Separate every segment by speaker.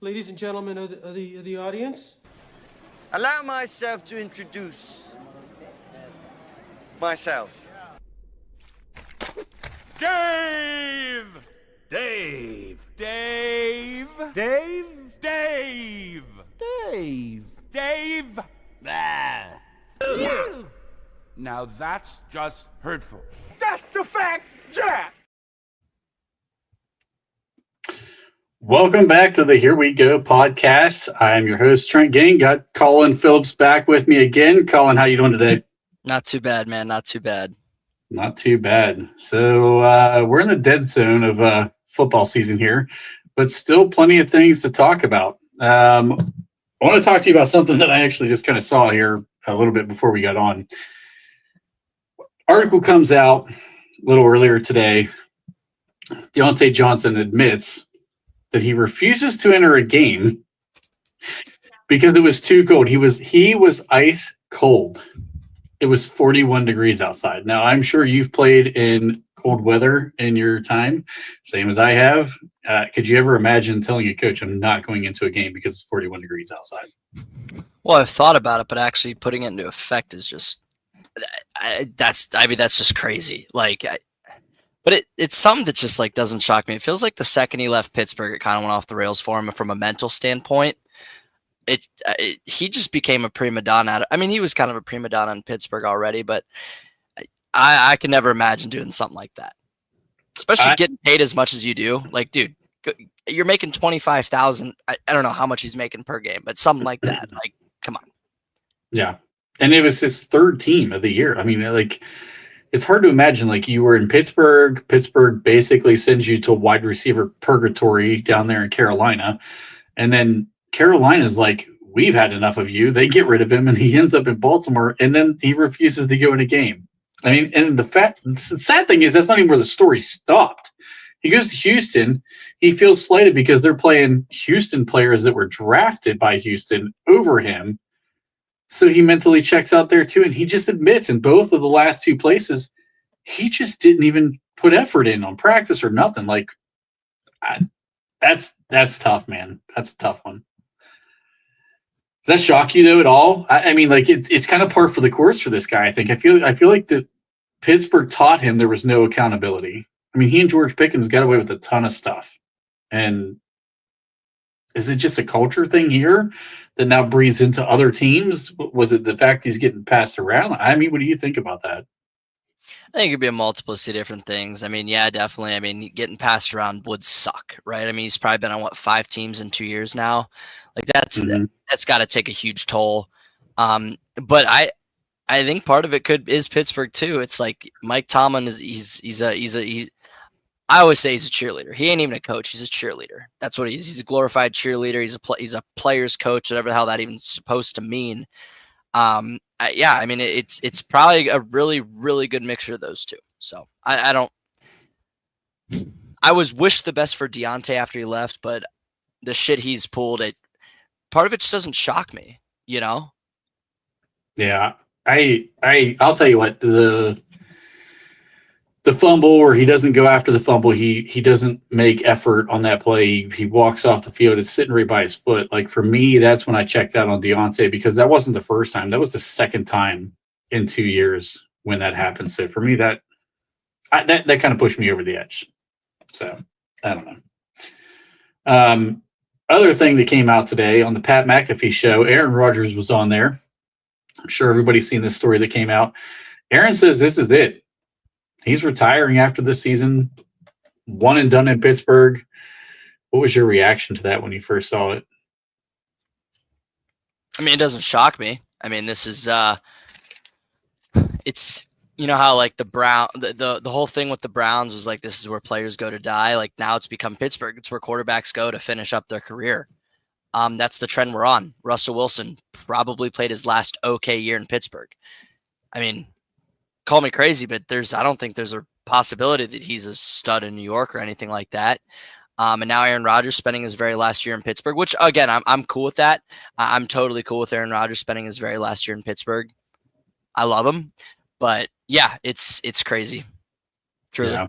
Speaker 1: ladies and gentlemen of the audience.
Speaker 2: Allow myself to introduce myself.
Speaker 3: Dave! Dave! Dave! Dave! Dave! Dave! Dave! Ah. Now that's just hurtful.
Speaker 2: That's the fact, Jack!
Speaker 4: Welcome back to the Here We Go podcast. I'm your host, Trent Gang. Got Colin Phillips back with me again. Colin, how you doing today?
Speaker 5: Not too bad, man. Not too bad.
Speaker 4: Not too bad. So we're in the dead zone of football season here, but still plenty of things to talk about. I want to talk to you about something that I actually just kind of saw here a little bit before we got on. Article comes out a little earlier today. Deontay Johnson admits that he refuses to enter a game because it was too cold. He was ice cold. It was 41 degrees outside. Now, I'm sure you've played in cold weather in your time, same as I have. Could you ever imagine telling a coach, I'm not going into a game because it's 41 degrees outside?
Speaker 5: Well, I've thought about it, but actually putting it into effect is just that's just crazy. But it's something that just doesn't shock me. It feels like the second he left Pittsburgh, it kind of went off the rails for him. From a mental standpoint, he just became a prima donna. I mean, he was kind of a prima donna in Pittsburgh already, but I can never imagine doing something like that, especially getting paid as much as you do. Like, dude, you're making $25,000. I don't know how much he's making per game, but something like that. Like, come on.
Speaker 4: Yeah, and it was his third team of the year. I mean, it's hard to imagine, you were in Pittsburgh. Pittsburgh basically sends you to wide receiver purgatory down there in Carolina. And then Carolina's like, we've had enough of you. They get rid of him, and he ends up in Baltimore, and then he refuses to go in a game. I mean, and the sad thing is that's not even where the story stopped. He goes to Houston. He feels slighted because they're playing Houston players that were drafted by Houston over him. So he mentally checks out there too, and he just admits in both of the last two places, he just didn't even put effort in on practice or nothing. That's tough, man. That's a tough one. Does that shock you though at all? I mean, it's kind of par for the course for this guy. I think I feel like that Pittsburgh taught him there was no accountability. I mean, he and George Pickens got away with a ton of stuff, and is it just a culture thing here that now breathes into other teams? Was it the fact he's getting passed around? I mean, what do you think about that?
Speaker 5: I think it could be a multiplicity of different things. I mean, yeah, definitely. I mean, getting passed around would suck, right? I mean, he's probably been on 5 teams in 2 years now. That's got to take a huge toll. But I think part of it is Pittsburgh too. It's like Mike Tomlin I always say he's a cheerleader. He ain't even a coach. He's a cheerleader. That's what he is. He's a glorified cheerleader. He's a player's coach, whatever the hell that even supposed to mean. I mean, it's probably a really, really good mixture of those two. So I wish the best for Deontay after he left, but the shit he's pulled, part of it just doesn't shock me, you know?
Speaker 4: Yeah. I'll tell you what, the fumble where he doesn't go after the fumble, he doesn't make effort on that play. He walks off the field. It's sitting right by his foot. For me, that's when I checked out on Deontay, because that wasn't the first time. That was the second time in 2 years when that happened. So for me, that kind of pushed me over the edge. So I don't know. Other thing that came out today on the Pat McAfee show, Aaron Rodgers was on there. I'm sure everybody's seen this story that came out. Aaron says this is it. He's retiring after this season, one and done in Pittsburgh. What was your reaction to that when you first saw it?
Speaker 5: I mean, it doesn't shock me. I mean, this is it's, you know how the whole thing with the Browns was this is where players go to die. Now it's become Pittsburgh. It's where quarterbacks go to finish up their career. That's the trend we're on. Russell Wilson probably played his last okay year in Pittsburgh. I mean, call me crazy, but I don't think there's a possibility that he's a stud in New York or anything like that. And now Aaron Rodgers spending his very last year in Pittsburgh, which again, I'm cool with that. I'm totally cool with Aaron Rodgers spending his very last year in Pittsburgh. I love him, but yeah, it's crazy. Truly.
Speaker 4: Yeah.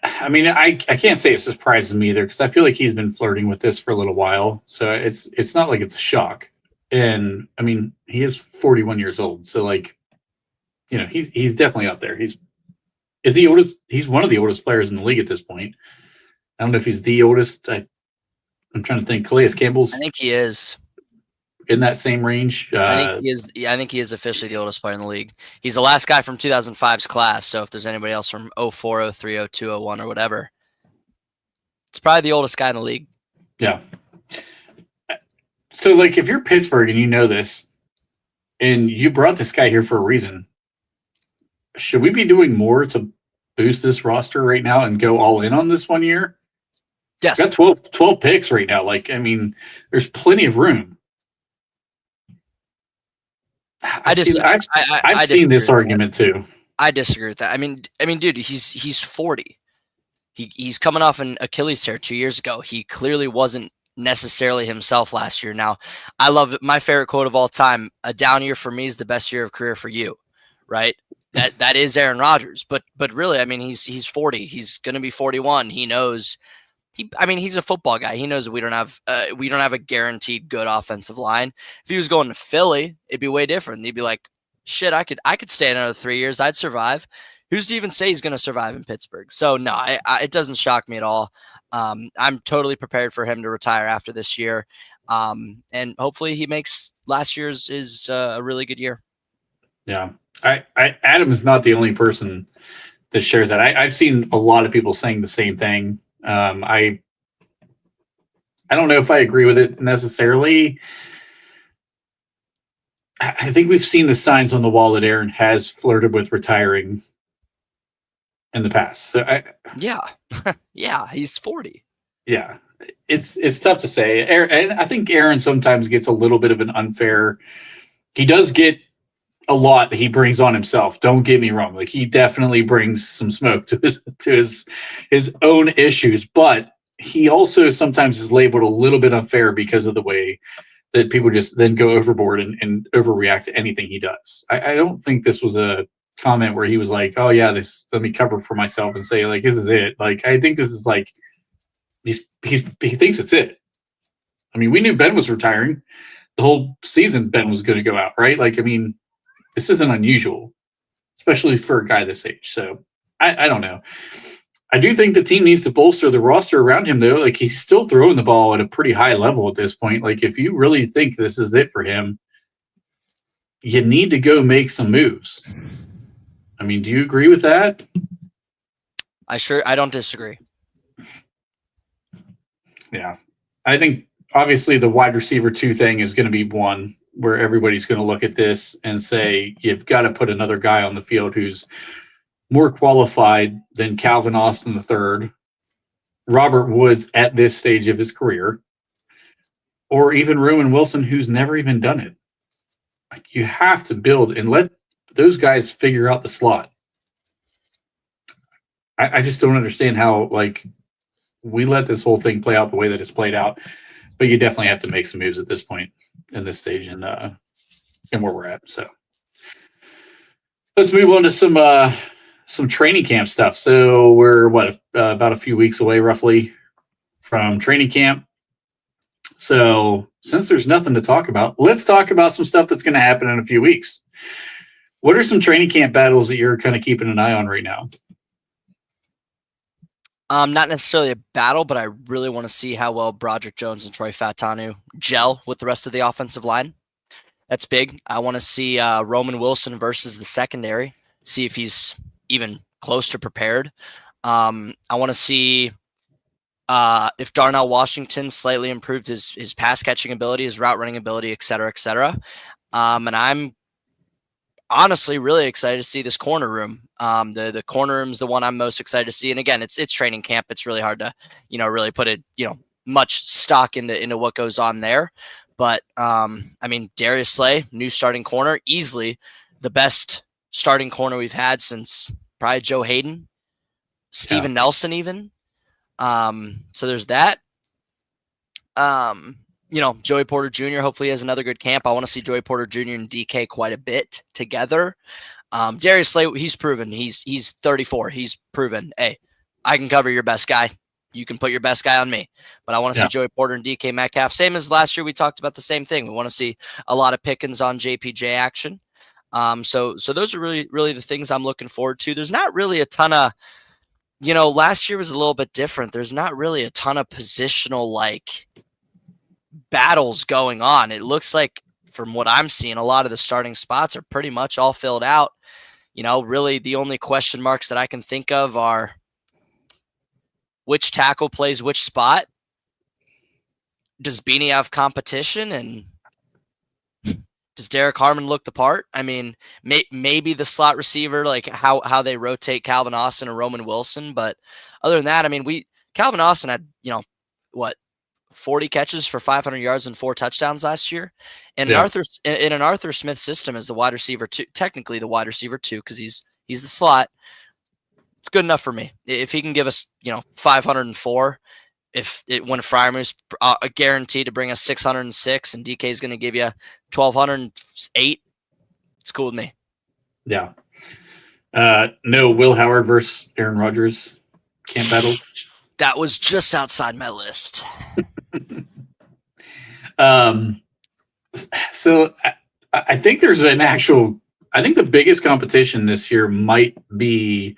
Speaker 4: I mean, I can't say it surprises me either because I feel like he's been flirting with this for a little while. So it's not like it's a shock. And I mean, he is 41 years old. So like, he's definitely up there. Is the oldest. He's one of the oldest players in the league at this point. I don't know if he's the oldest. I'm trying to think. Calais Campbell's.
Speaker 5: I think he is
Speaker 4: in that same range.
Speaker 5: I think he is. Yeah, I think he is officially the oldest player in the league. He's the last guy from 2005's class. So if there's anybody else from 04, 03, 02, 01, or whatever, it's probably the oldest guy in the league.
Speaker 4: Yeah. So like, if you're Pittsburgh and you know this, and you brought this guy here for a reason, should we be doing more to boost this roster right now and go all in on this 1 year?
Speaker 5: Yes.
Speaker 4: We've got 12 picks right now. Like, I mean, there's plenty of room. I've seen this argument too.
Speaker 5: I disagree with that. I mean, dude, he's 40. He's coming off an Achilles tear 2 years ago. He clearly wasn't necessarily himself last year. Now, I love it. My favorite quote of all time: "A down year for me is the best year of career for you." Right? That is Aaron Rodgers. But really, I mean, he's 40. He's going to be 41. He knows. He's a football guy. He knows that we don't have a guaranteed good offensive line. If he was going to Philly, it'd be way different. They'd be like, shit, I could stay another 3 years. I'd survive. Who's to even say he's going to survive in Pittsburgh? So no, it doesn't shock me at all. I'm totally prepared for him to retire after this year. And hopefully he makes last year's is a really good year. Yeah.
Speaker 4: Adam is not the only person that shares that. I've seen a lot of people saying the same thing. I don't know if I agree with it necessarily. I think we've seen the signs on the wall that Aaron has flirted with retiring in the past. So
Speaker 5: yeah, he's 40.
Speaker 4: Yeah, it's tough to say. And I think Aaron sometimes gets a little bit of an unfair. He does get a lot he brings on himself. Don't get me wrong. Like, he definitely brings some smoke to his own issues, but he also sometimes is labeled a little bit unfair because of the way that people just then go overboard and overreact to anything he does. I don't think this was a comment where he was like, oh yeah, let me cover for myself and say like, this is it. Like, I think this is like, he thinks it's it. I mean, we knew Ben was retiring the whole season. Ben was going to go out, right? Like, I mean, this isn't unusual, especially for a guy this age. So I don't know. I do think the team needs to bolster the roster around him, though. Like, he's still throwing the ball at a pretty high level at this point. Like, if you really think this is it for him, you need to go make some moves. I mean, do you agree with that?
Speaker 5: I don't disagree.
Speaker 4: Yeah. I think obviously the wide receiver 2 thing is going to be one where everybody's going to look at this and say, you've got to put another guy on the field who's more qualified than Calvin Austin III, Robert Woods at this stage of his career, or even Roman Wilson, who's never even done it. Like, you have to build and let those guys figure out the slot. I just don't understand how, like, we let this whole thing play out the way that it's played out, but you definitely have to make some moves at this point in this stage and where we're at. So let's move on to some training camp stuff. So we're about a few weeks away roughly from training camp. So since there's nothing to talk about, let's talk about some stuff that's going to happen in a few weeks. What are some training camp battles that you're kind of keeping an eye on right now?
Speaker 5: Not necessarily a battle, but I really want to see how well Broderick Jones and Troy Fautanu gel with the rest of the offensive line. That's big. I want to see Roman Wilson versus the secondary, see if he's even close to prepared. I want to see if Darnell Washington slightly improved his pass catching ability, his route running ability, et cetera, et cetera. And I'm honestly really excited to see this corner room. The corner room is the one I'm most excited to see. And again, it's training camp. It's really hard to, really put it, much stock into what goes on there. But I mean, Darius Slay, new starting corner, easily the best starting corner we've had since probably Joe Hayden, Steven Nelson even. So there's that. Joey Porter Jr. hopefully has another good camp. I want to see Joey Porter Jr. and DK quite a bit together. Darius Slay, he's proven. He's 34. He's proven, hey, I can cover your best guy. You can put your best guy on me. But I want to see Joey Porter and DK Metcalf. Same as last year, we talked about the same thing. We want to see a lot of Pickens on JPJ action. So those are really the things I'm looking forward to. There's not really a ton of, last year was a little bit different. There's not really a ton of positional like battles going on. It looks like, from what I'm seeing, a lot of the starting spots are pretty much all filled out. Really the only question marks that I can think of are which tackle plays which spot. Does Beanie have competition, and does Derek Harmon look the part? I mean, maybe the slot receiver, like how they rotate Calvin Austin and Roman Wilson. But other than that, I mean, Calvin Austin had, 40 catches for 500 yards and 4 touchdowns last year. And in an Arthur Smith system as the wide receiver two, technically the wide receiver two, because he's the slot. It's good enough for me. If he can give us, 504, when Freiermuth's guaranteed to bring us 606 and DK is going to give you 1,208, it's cool with me.
Speaker 4: Yeah. No Will Howard versus Aaron Rodgers camp battle.
Speaker 5: That was just outside my list.
Speaker 4: So I think there's I think the biggest competition this year might be,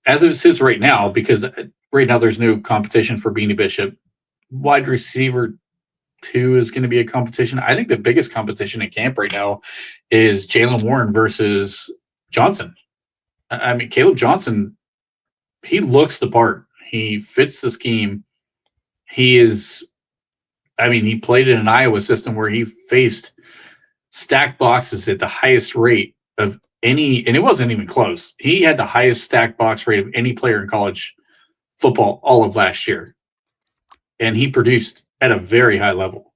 Speaker 4: as it sits right now, because right now there's no competition for Beanie Bishop. Wide receiver 2 is going to be a competition. I think the biggest competition in camp right now is Jaylen Warren versus Johnson. I mean, Caleb Johnson, he looks the part. He fits the scheme. He played in an Iowa system where he faced stacked boxes at the highest rate of any, and it wasn't even close. He had the highest stacked box rate of any player in college football all of last year. And he produced at a very high level.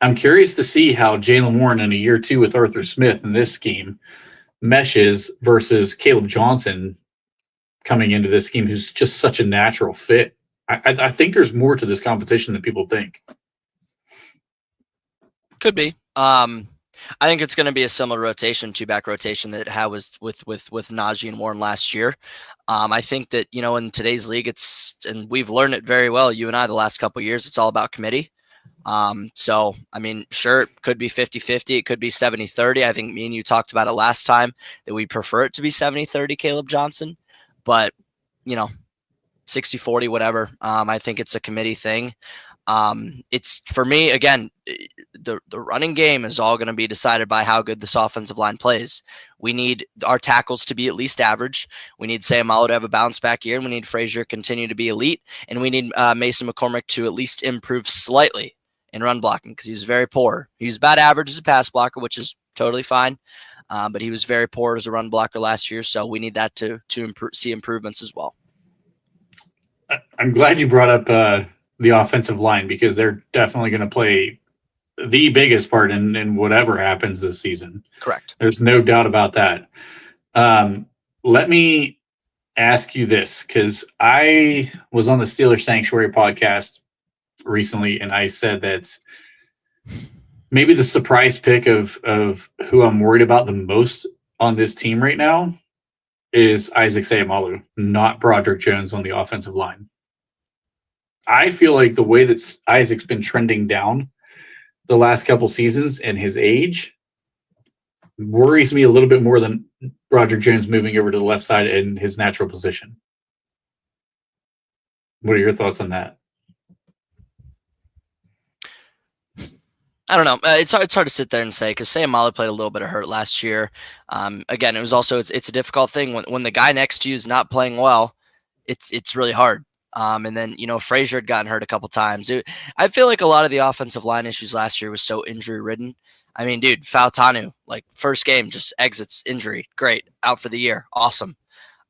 Speaker 4: I'm curious to see how Jaylen Warren in a year 2 with Arthur Smith in this scheme meshes versus Caleb Johnson coming into this scheme, who's just such a natural fit. I think there's more to this competition than people think.
Speaker 5: Could be. I think it's going to be a similar rotation, 2-back rotation that had was with Najee and Warren last year. I think that, in today's league, and we've learned it very well, you and I, the last couple of years, it's all about committee. So, I mean, sure, it could be 50-50. It could be 70-30. I think me and you talked about it last time that we prefer it to be 70-30 Caleb Johnson, but 60-40, whatever. I think it's a committee thing. It's, for me, again, the running game is all going to be decided by how good this offensive line plays. We need our tackles to be at least average. We need Sayamalo to have a bounce back year, and we need Frazier to continue to be elite, and we need Mason McCormick to at least improve slightly in run blocking, because he was very poor. He was about average as a pass blocker, which is totally fine, but he was very poor as a run blocker last year, so we need that to see improvements as well.
Speaker 4: I'm glad you brought up the offensive line, because they're definitely going to play the biggest part in whatever happens this season.
Speaker 5: Correct.
Speaker 4: There's no doubt about that. Let me ask you this, because I was on the Steelers Sanctuary podcast recently, and I said that maybe the surprise pick of who I'm worried about the most on this team right now is Isaac Sayamalu, not Broderick Jones on the offensive line. I feel like the way that Isaac's been trending down the last couple seasons and his age worries me a little bit more than Broderick Jones moving over to the left side in his natural position. What are your thoughts on that?
Speaker 5: I don't know. It's hard to sit there and say, because Sayamalu played a little bit of hurt last year. Again, it was also it's a difficult thing when the guy next to you is not playing well. It's really hard. And then, Frazier had gotten hurt a couple times. I feel like a lot of the offensive line issues last year was so injury ridden. I mean, dude, Fautanu, like first game, just exits injury. Great. Out for the year. Awesome.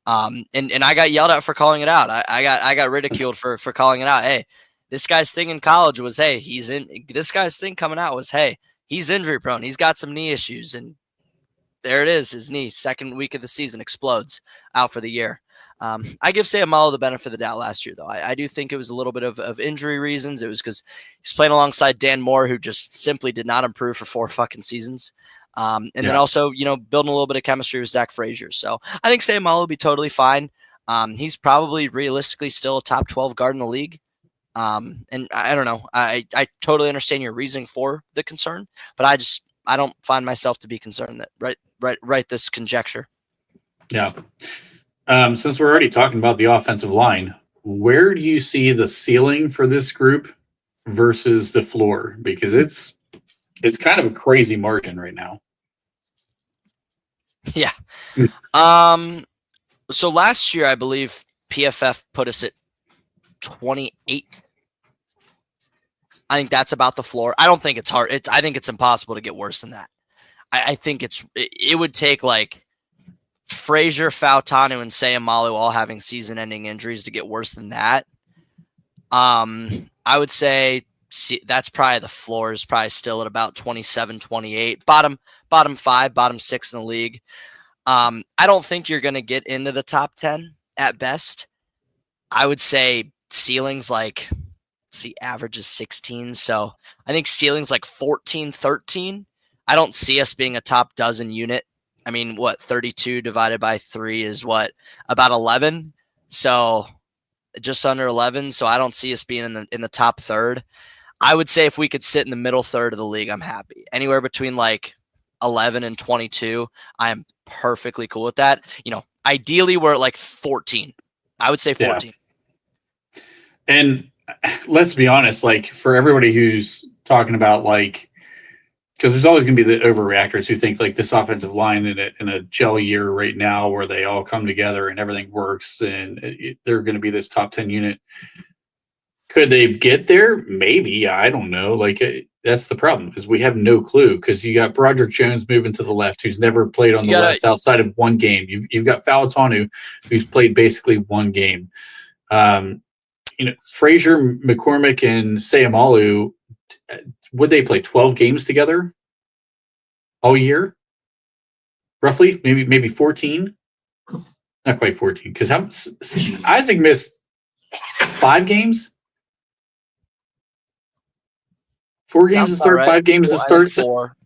Speaker 5: And I got yelled at for calling it out. I got ridiculed for calling it out. Hey, this guy's thing in college was, hey, this guy's thing coming out was, hey, he's injury prone. He's got some knee issues. And there it is. His knee, second week of the season, explodes, out for the year. I give Sayamalu the benefit of the doubt last year, though. I do think it was a little bit of injury reasons. It was because he's playing alongside Dan Moore, who just simply did not improve for 4 fucking seasons. Then also, building a little bit of chemistry with Zach Frazier. So I think Sayamalu will be totally fine. He's probably realistically still a top 12 guard in the league. And I don't know. I totally understand your reasoning for the concern, but I don't find myself to be concerned that right this conjecture.
Speaker 4: Yeah. Since we're already talking about the offensive line, where do you see the ceiling for this group versus the floor? Because it's kind of a crazy margin right now.
Speaker 5: Yeah. So last year, I believe PFF put us at 28. I think that's about the floor. I don't think it's hard. I think it's impossible to get worse than that. I think it would take like Frazier, Fautanu, and Sayamalu all having season-ending injuries to get worse than that. I would say that's probably the floor is probably still at about 27, 28. Bottom 5, bottom 6 in the league. I don't think you're going to get into the top 10 at best. I would say ceilings like, average is 16. So I think ceilings like 14, 13. I don't see us being a top dozen unit. I mean, 32 divided by 3 is about 11. So just under 11. So I don't see us being in the top third. I would say if we could sit in the middle third of the league, I'm happy. Anywhere between like 11 and 22, I am perfectly cool with that. Ideally we're at like 14. I would say 14.
Speaker 4: Yeah. And let's be honest, like for everybody who's talking about like, because there's always going to be the overreactors who think like this offensive line in a gel year right now where they all come together and everything works and they're going to be this top 10 unit. Could they get there? Maybe. I don't know. Like that's the problem is we have no clue because you got Broderick Jones moving to the left who's never played on the left outside of one game. You've got Fautanu who's played basically one game. Frazier, McCormick, and Sayamalu, would they play 12 games together all year? Roughly, maybe 14. Not quite 14, because Isaac missed 5 games. 4 games to start, right. 5 games to start.
Speaker 5: 4.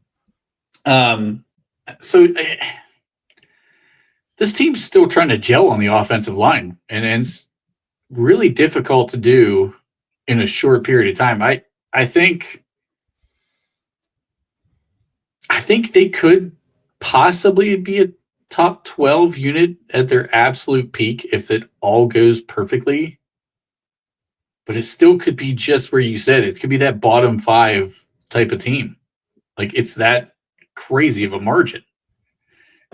Speaker 4: So this team's still trying to gel on the offensive line, and it's really difficult to do in a short period of time. I think they could possibly be a top 12 unit at their absolute peak if it all goes perfectly. But it still could be just where you said it could be that bottom 5 type of team. Like it's that crazy of a margin.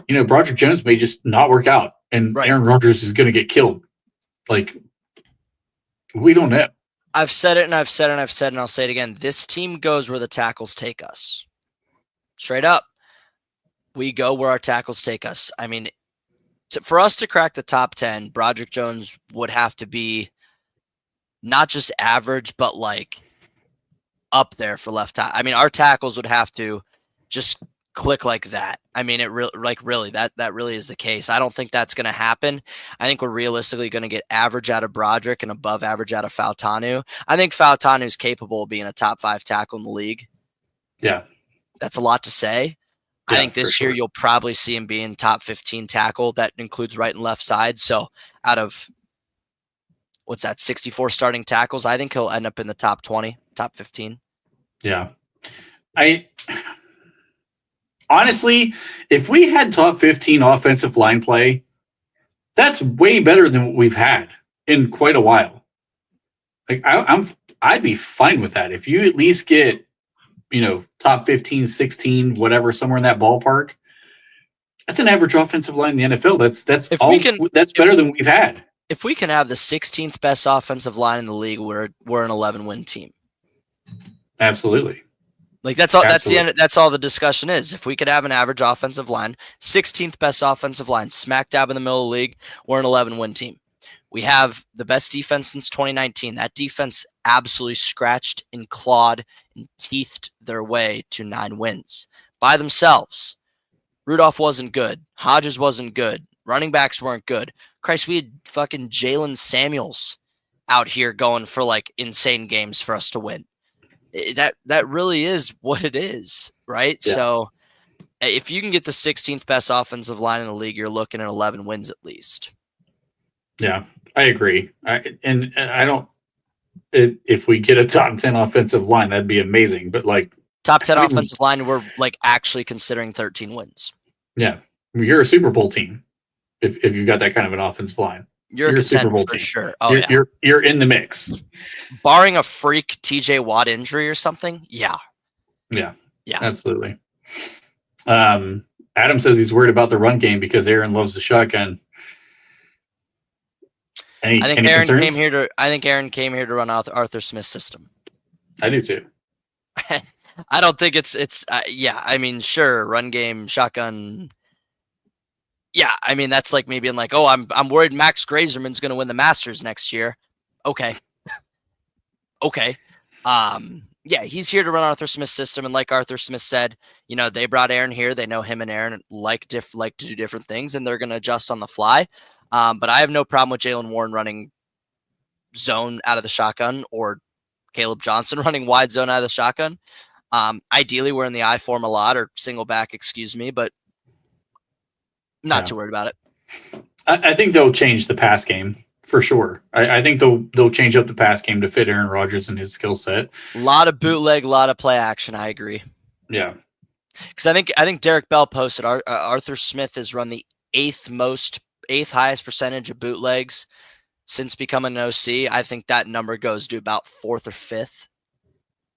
Speaker 4: Broderick Jones may just not work out and right. Aaron Rodgers is going to get killed. Like we don't know.
Speaker 5: I've said it and I've said it and I've said it and I'll say it again. This team goes where the tackles take us. Straight up. We go where our tackles take us. I mean, for us to crack the top 10, Broderick Jones would have to be not just average, but like up there for left tackle. I mean, our tackles would have to just click like that. I mean, it really that really is the case. I don't think that's going to happen. I think we're realistically going to get average out of Broderick and above average out of Fautanu. I think Fautanu is capable of being a top 5 tackle in the league.
Speaker 4: Yeah.
Speaker 5: That's a lot to say. Yeah, I think this year you'll probably see him being top 15 tackle. That includes right and left side. So out of 64 starting tackles, I think he'll end up in the top 20, top 15.
Speaker 4: Yeah. Honestly, if we had top 15 offensive line play, that's way better than what we've had in quite a while. Like I'd be fine with that. If you at least get, top 15, 16, whatever, somewhere in that ballpark, that's an average offensive line in the NFL. That's better than we've had.
Speaker 5: If we can have the 16th best offensive line in the league, we're an 11-win team.
Speaker 4: Absolutely.
Speaker 5: Like that's all. Absolutely. That's the end. That's all the discussion is. If we could have an average offensive line, 16th best offensive line, smack dab in the middle of the league, we're an 11-win team. We have the best defense since 2019. That defense absolutely scratched and clawed and teethed their way to 9 wins by themselves. Rudolph wasn't good. Hodges wasn't good. Running backs weren't good. Christ, we had fucking Jalen Samuels out here going for like insane games for us to win. That really is what it is, right? Yeah. So if you can get the 16th best offensive line in the league, you're looking at 11 wins at least.
Speaker 4: Yeah, I agree. I don't. If we get a top 10 offensive line, that'd be amazing. But like
Speaker 5: Top 10
Speaker 4: I mean,
Speaker 5: offensive line, we're like actually considering 13 wins.
Speaker 4: yeah, you're a Super Bowl team if you've got that kind of an offensive line.
Speaker 5: You're
Speaker 4: a
Speaker 5: a
Speaker 4: Super Bowl
Speaker 5: for
Speaker 4: team.
Speaker 5: sure. Oh, yeah.
Speaker 4: You're in the mix.
Speaker 5: Barring a freak TJ Watt injury or something, yeah.
Speaker 4: Yeah,
Speaker 5: Yeah.
Speaker 4: absolutely. Adam says he's worried about the run game because Aaron loves the shotgun. Any concerns?
Speaker 5: I think Aaron came here to run Arthur Smith's system.
Speaker 4: I do too.
Speaker 5: I don't think it's yeah. I mean, sure, run game, shotgun. Yeah, I mean that's like me being like, oh, I'm worried Max Grazerman's going to win the Masters next year. Okay, okay. Yeah, he's here to run Arthur Smith's system, and like Arthur Smith said, you know, they brought Aaron here. They know him and Aaron like to do different things, and they're going to adjust on the fly. But I have no problem with Jaylen Warren running zone out of the shotgun or Caleb Johnson running wide zone out of the shotgun. Ideally, we're in the I form a lot or single back, excuse me, but not too worried about it.
Speaker 4: I think they'll change the pass game for sure. I think they'll change up the pass game to fit Aaron Rodgers and his skill set.
Speaker 5: A lot of bootleg, a lot of play action. I agree.
Speaker 4: Yeah,
Speaker 5: because I think Derek Bell posted Arthur Smith has run the eighth highest percentage of bootlegs since becoming an OC. I think that number goes to about fourth or fifth.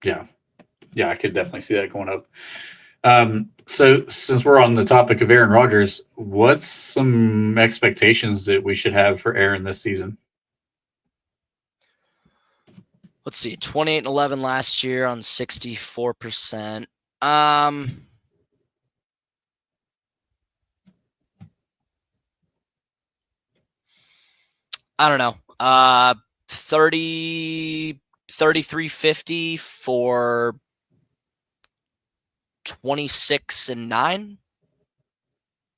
Speaker 4: Yeah, I could definitely see that going up. So since we're on the topic of Aaron Rodgers, what's some expectations that we should have for Aaron this season?
Speaker 5: Let's see, 28-11 last year on 64%. I don't know. 3350 for 26-9.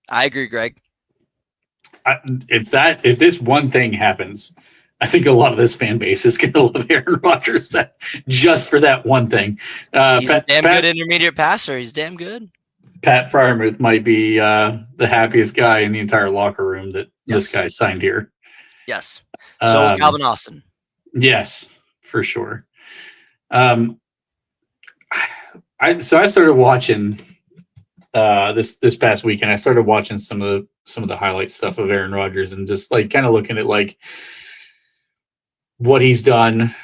Speaker 5: I agree, Greg.
Speaker 4: If this one thing happens, I think a lot of this fan base is going to love Aaron Rodgers just for that one thing.
Speaker 5: He's a damn good intermediate passer. He's damn good.
Speaker 4: Pat Freiermuth might be the happiest guy in the entire locker room that this guy signed here.
Speaker 5: Yes. So Calvin Austin.
Speaker 4: Yes, for sure. I started watching this past weekend. I started watching some of the highlight stuff of Aaron Rodgers and just like kind of looking at like what he's done.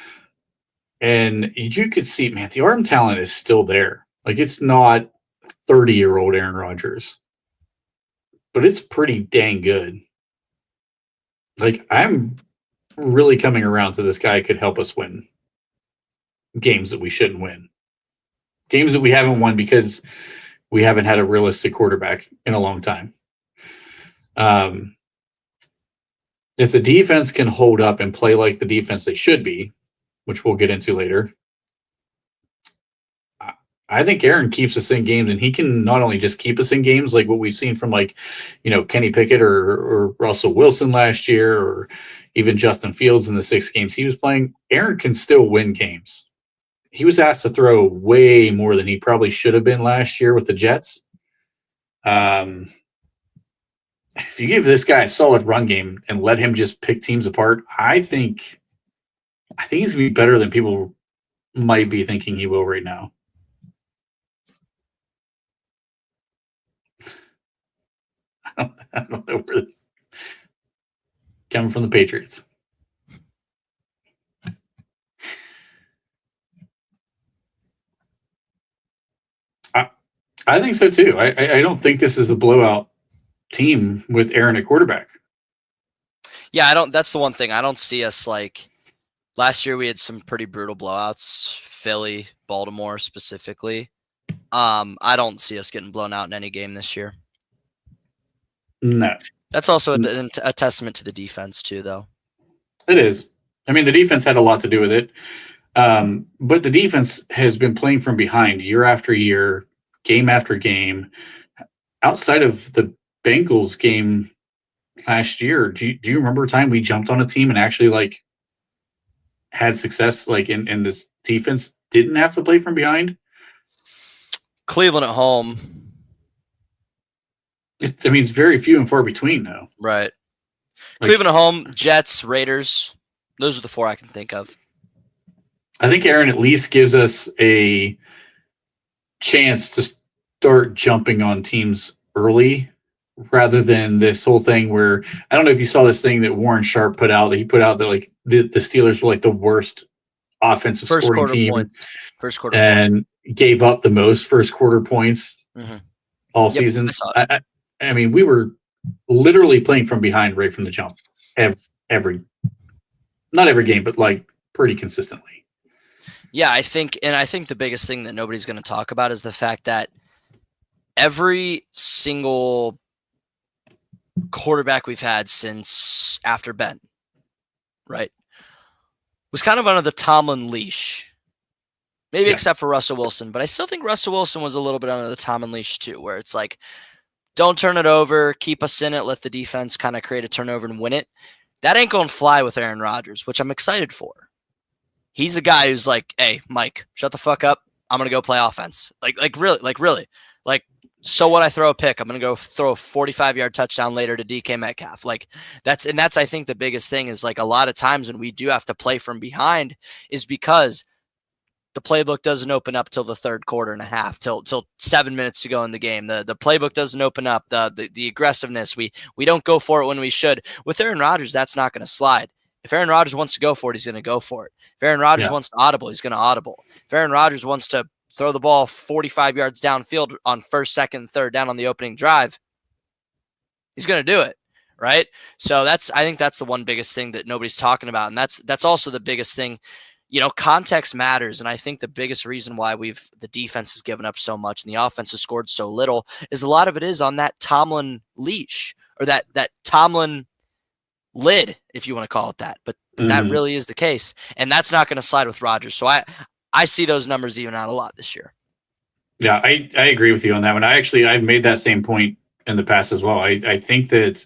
Speaker 4: And you could see, man, the arm talent is still there. Like it's not 30-year-old Aaron Rodgers, but it's pretty dang good. Like I'm really coming around to this guy could help us win games that we shouldn't win. Games that we haven't won because we haven't had a realistic quarterback in a long time. If the defense can hold up and play like the defense they should be, which we'll get into later, I think Aaron keeps us in games, and he can not only just keep us in games like what we've seen from like, Kenny Pickett or Russell Wilson last year, or even Justin Fields in the 6 games he was playing. Aaron can still win games. He was asked to throw way more than he probably should have been last year with the Jets. If you give this guy a solid run game and let him just pick teams apart, I think he's going to be better than people might be thinking he will right now. I don't know where this coming from the Patriots. I think so too. I don't think this is a blowout team with Aaron at quarterback.
Speaker 5: Yeah, I don't. That's the one thing I don't see us like. Last year we had some pretty brutal blowouts. Philly, Baltimore specifically. I don't see us getting blown out in any game this year.
Speaker 4: No.
Speaker 5: That's also a testament to the defense too, though.
Speaker 4: It is. I mean, the defense had a lot to do with it. But the defense has been playing from behind year after year, game after game. Outside of the Bengals game last year, do you remember a time we jumped on a team and actually like had success like in this defense didn't have to play from behind?
Speaker 5: Cleveland at home.
Speaker 4: It's very few and far between, though.
Speaker 5: Right. Cleveland at home, Jets, Raiders. Those are the 4 I can think of.
Speaker 4: I think Aaron at least gives us a chance to start jumping on teams early rather than this whole thing where I don't know if you saw this thing that Warren Sharp put out. He put out that like the Steelers were like the worst offensive
Speaker 5: First
Speaker 4: scoring
Speaker 5: quarter
Speaker 4: team
Speaker 5: points. First quarter
Speaker 4: and gave up the most first quarter points all season.
Speaker 5: I saw it.
Speaker 4: I mean, we were literally playing from behind right from the jump. Every not every game, but like pretty consistently.
Speaker 5: Yeah, I think the biggest thing that nobody's going to talk about is the fact that every single quarterback we've had since after Ben, right, was kind of under the Tomlin leash. Maybe except for Russell Wilson, but I still think Russell Wilson was a little bit under the Tomlin leash too, where it's like, don't turn it over, keep us in it, let the defense kind of create a turnover and win it. That ain't going to fly with Aaron Rodgers, which I'm excited for. He's a guy who's like, hey, Mike, shut the fuck up. I'm going to go play offense. Like really. So what, I throw a pick, I'm going to go throw a 45-yard touchdown later to DK Metcalf. That's I think the biggest thing is like a lot of times when we do have to play from behind is because the playbook doesn't open up till the third quarter and a half, till 7 minutes to go in the game. The playbook doesn't open up. The aggressiveness, we don't go for it when we should. With Aaron Rodgers, that's not going to slide. If Aaron Rodgers wants to go for it, he's going to go for it. If Aaron Rodgers wants to audible, he's going to audible. If Aaron Rodgers wants to throw the ball 45 yards downfield on first, second, third down on the opening drive, he's going to do it, right? So I think that's the one biggest thing that nobody's talking about, and that's also the biggest thing. You know, context matters, and I think the biggest reason why the defense has given up so much and the offense has scored so little is a lot of it is on that Tomlin leash, or that Tomlin lid, if you want to call it that. But that really is the case, and that's not going to slide with Rodgers. So I see those numbers even out a lot this year.
Speaker 4: Yeah, I agree with you on that one. I've made that same point in the past as well. I think that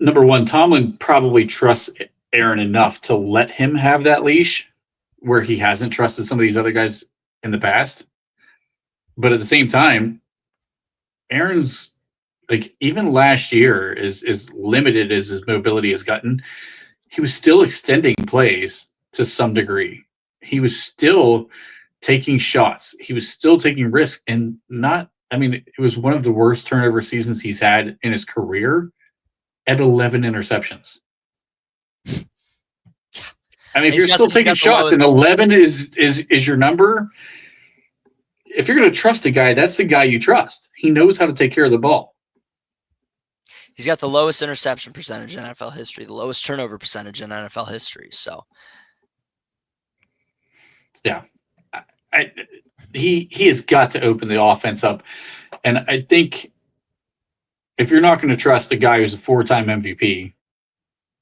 Speaker 4: number one, Tomlin probably trusts Aaron enough to let him have that leash where he hasn't trusted some of these other guys in the past. But at the same time, Aaron's like, even last year, as limited as his mobility has gotten, he was still extending plays to some degree. He was still taking shots. He was still taking risks, and it was one of the worst turnover seasons he's had in his career at 11 interceptions. I mean, if you're still taking shots and 11 is your number, if you're going to trust a guy, that's the guy you trust. He knows how to take care of the ball.
Speaker 5: He's got the lowest interception percentage in NFL history, the lowest turnover percentage in NFL history. So,
Speaker 4: yeah, he has got to open the offense up. And I think if you're not going to trust a guy who's a 4-time MVP,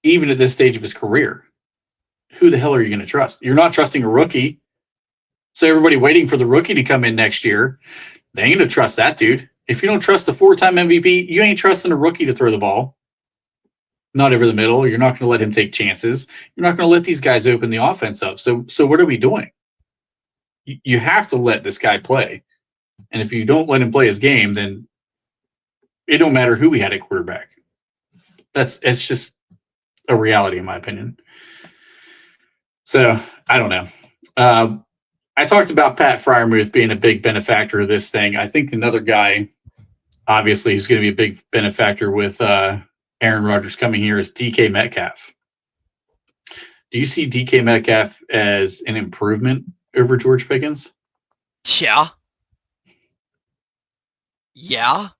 Speaker 4: even at this stage of his career, who the hell are you going to trust? You're not trusting a rookie. So everybody waiting for the rookie to come in next year, they ain't going to trust that dude. If you don't trust a 4-time MVP, you ain't trusting a rookie to throw the ball. Not over the middle. You're not going to let him take chances. You're not going to let these guys open the offense up. So what are we doing? You have to let this guy play. And if you don't let him play his game, then it don't matter who we had at quarterback. It's just a reality, in my opinion. So I don't know. I talked about Pat Freiermuth being a big benefactor of this thing. I think another guy, obviously, who's going to be a big benefactor with Aaron Rodgers coming here is DK Metcalf. Do you see DK Metcalf as an improvement over George Pickens?
Speaker 5: Yeah. Yeah.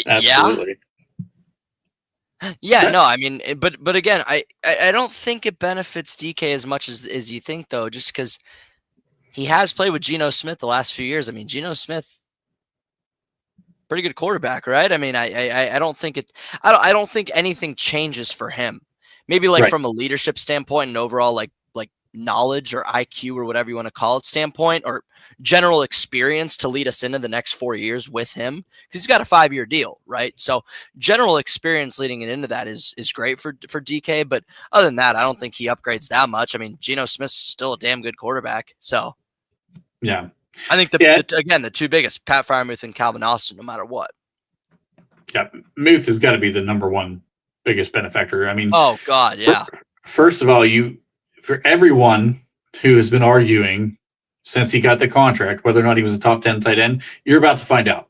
Speaker 4: Absolutely.
Speaker 5: Yeah, no, I mean, but again, I don't think it benefits DK as much as you think, though, just because he has played with Geno Smith the last few years. I mean, Geno Smith, pretty good quarterback, right? I mean, I don't think I don't think anything changes for him. Maybe like from a leadership standpoint and overall like knowledge or IQ or whatever you want to call it standpoint, or general experience to lead us into the next 4 years with him, because he's got a 5-year deal, right? So general experience leading it into that is great for DK, but other than that, I don't think he upgrades that much. I mean, Geno Smith's still a damn good quarterback. So
Speaker 4: yeah,
Speaker 5: I think the two biggest, Pat Freiermuth and Calvin Austin, no matter what.
Speaker 4: Yeah, Muth has got to be the number one biggest benefactor. I mean,
Speaker 5: Oh God, yeah.
Speaker 4: First of all, for everyone who has been arguing since he got the contract whether or not he was a top 10 tight end, you're about to find out.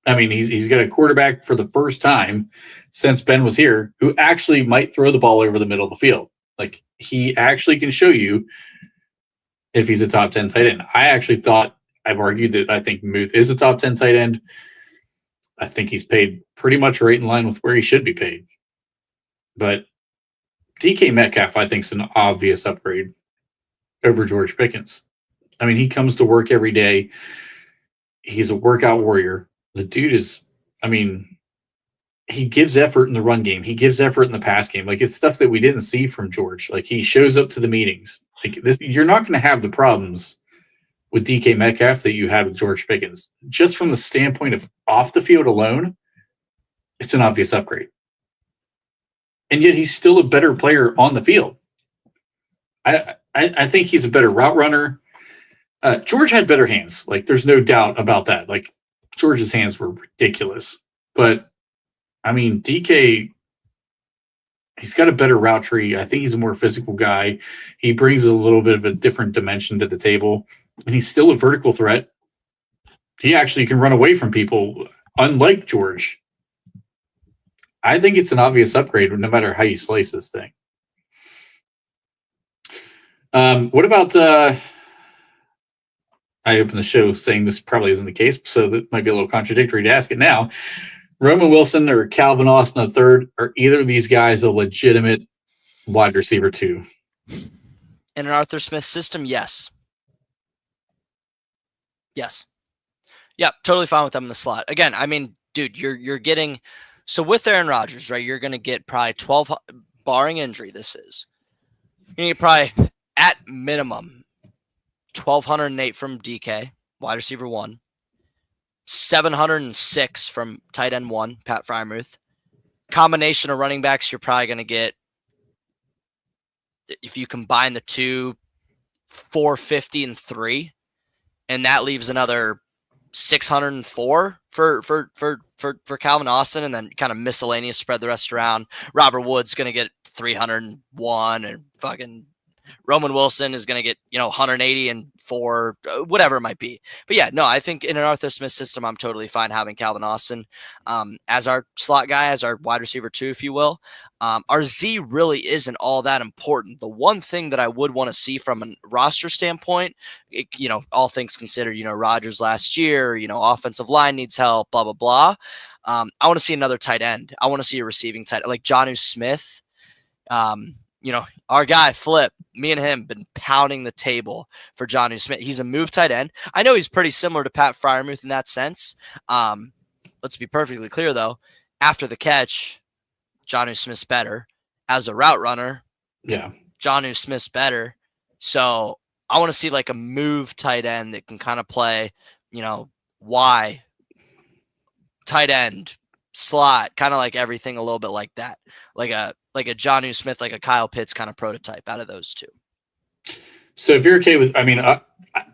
Speaker 4: I mean, he's got a quarterback for the first time since Ben was here who actually might throw the ball over the middle of the field. Like, he actually can show you if he's a top 10 tight end. I've argued that I think Muth is a top 10 tight end. I think he's paid pretty much right in line with where he should be paid. But DK Metcalf, I think, is an obvious upgrade over George Pickens. I mean, he comes to work every day. He's a workout warrior. The dude is, I mean, he gives effort in the run game. He gives effort in the pass game. Like, it's stuff that we didn't see from George. Like, he shows up to the meetings. Like, this, you're not going to have the problems with DK Metcalf that you had with George Pickens. Just from the standpoint of off the field alone, it's an obvious upgrade. And yet he's still a better player on the field. I think he's a better route runner. George had better hands. Like, there's no doubt about that. Like, George's hands were ridiculous. But, I mean, DK, he's got a better route tree. I think he's a more physical guy. He brings a little bit of a different dimension to the table. And he's still a vertical threat. He actually can run away from people, unlike George. I think it's an obvious upgrade no matter how you slice this thing. What about I opened the show saying this probably isn't the case, so that might be a little contradictory to ask it now. Roman Wilson or Calvin Austin III, are either of these guys a legitimate wide receiver 2?
Speaker 5: In an Arthur Smith system, yes. Yes. Yep, totally fine with them in the slot. Again, I mean, dude, you're getting, so with Aaron Rodgers, right, you're going to get probably 12, barring injury, this is. You're going to get probably, at minimum, 1,208 from DK, wide receiver 1. 706 from tight end 1, Pat Freiermuth. Combination of running backs, you're probably going to get, if you combine the two, 450 and 3. And that leaves another 604 for Calvin Austin, and then kind of miscellaneous spread the rest around. Robert Woods going to get 301, and fucking Roman Wilson is going to get, 180 and 4, whatever it might be. But yeah, no, I think in an Arthur Smith system, I'm totally fine having Calvin Austin as our slot guy, as our wide receiver 2, if you will. Our Z really isn't all that important. The one thing that I would want to see from a roster standpoint, all things considered, Rodgers last year, offensive line needs help, blah, blah, blah. I want to see another tight end. I want to see a receiving tight end like Jonnu Smith. Our guy Flip, me and him been pounding the table for Jonnu Smith. He's a move tight end. I know he's pretty similar to Pat Freiermuth in that sense. Let's be perfectly clear though. After the catch, Jonnu Smith's better. As a route runner,
Speaker 4: yeah,
Speaker 5: Jonnu Smith's better. So I want to see like a move tight end that can kind of play, Y, tight end, slot, kind of like everything a little bit like that. Like a Jonnu Smith, like a Kyle Pitts kind of prototype out of those two.
Speaker 4: So if you're okay with, I mean,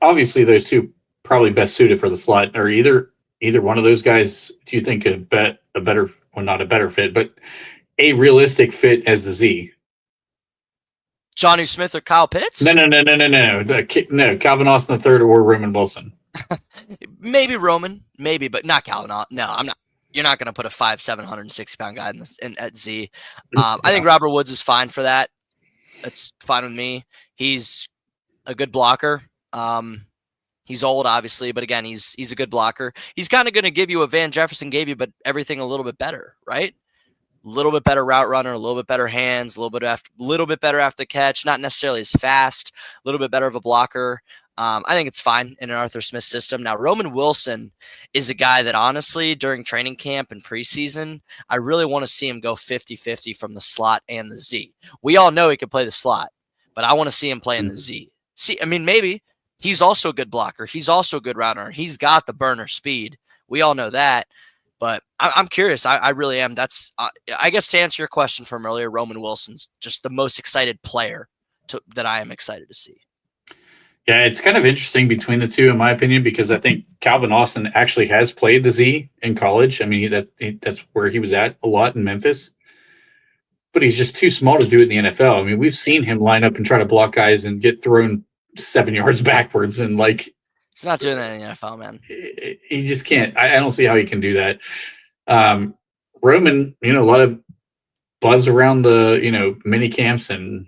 Speaker 4: obviously those two probably best suited for the slot. Or either one of those guys, do you think not a better fit, but a realistic fit as the Z?
Speaker 5: Jonnu Smith or Kyle Pitts?
Speaker 4: No. No, Calvin Austin III or Roman Wilson.
Speaker 5: Maybe Roman, but not Calvin. No, I'm not. You're not going to put a 5'7", 160-pound guy at Z. I think Robert Woods is fine for that. That's fine with me. He's a good blocker. He's old, obviously, but again, he's a good blocker. He's kind of going to give you what Van Jefferson gave you, but everything a little bit better, right? A little bit better route runner, a little bit better hands, a little bit better after the catch. Not necessarily as fast, a little bit better of a blocker. I think it's fine in an Arthur Smith system. Now, Roman Wilson is a guy that honestly, during training camp and preseason, I really want to see him go 50-50 from the slot and the Z. We all know he can play the slot, but I want to see him play in the Z. Maybe he's also a good blocker. He's also a good router. He's got the burner speed. We all know that. But I'm curious. I really am. That's, I guess, to answer your question from earlier, Roman Wilson's just the most excited player that I am excited to see.
Speaker 4: Yeah, it's kind of interesting between the two, in my opinion, because I think Calvin Austin actually has played the Z in college. I mean, that's where he was at a lot in Memphis. But he's just too small to do it in the NFL. I mean, we've seen him line up and try to block guys and get thrown 7 yards backwards, and like
Speaker 5: He's not doing that in the NFL, man.
Speaker 4: he just can't. I don't see how he can do that. Roman, a lot of buzz around the mini camps and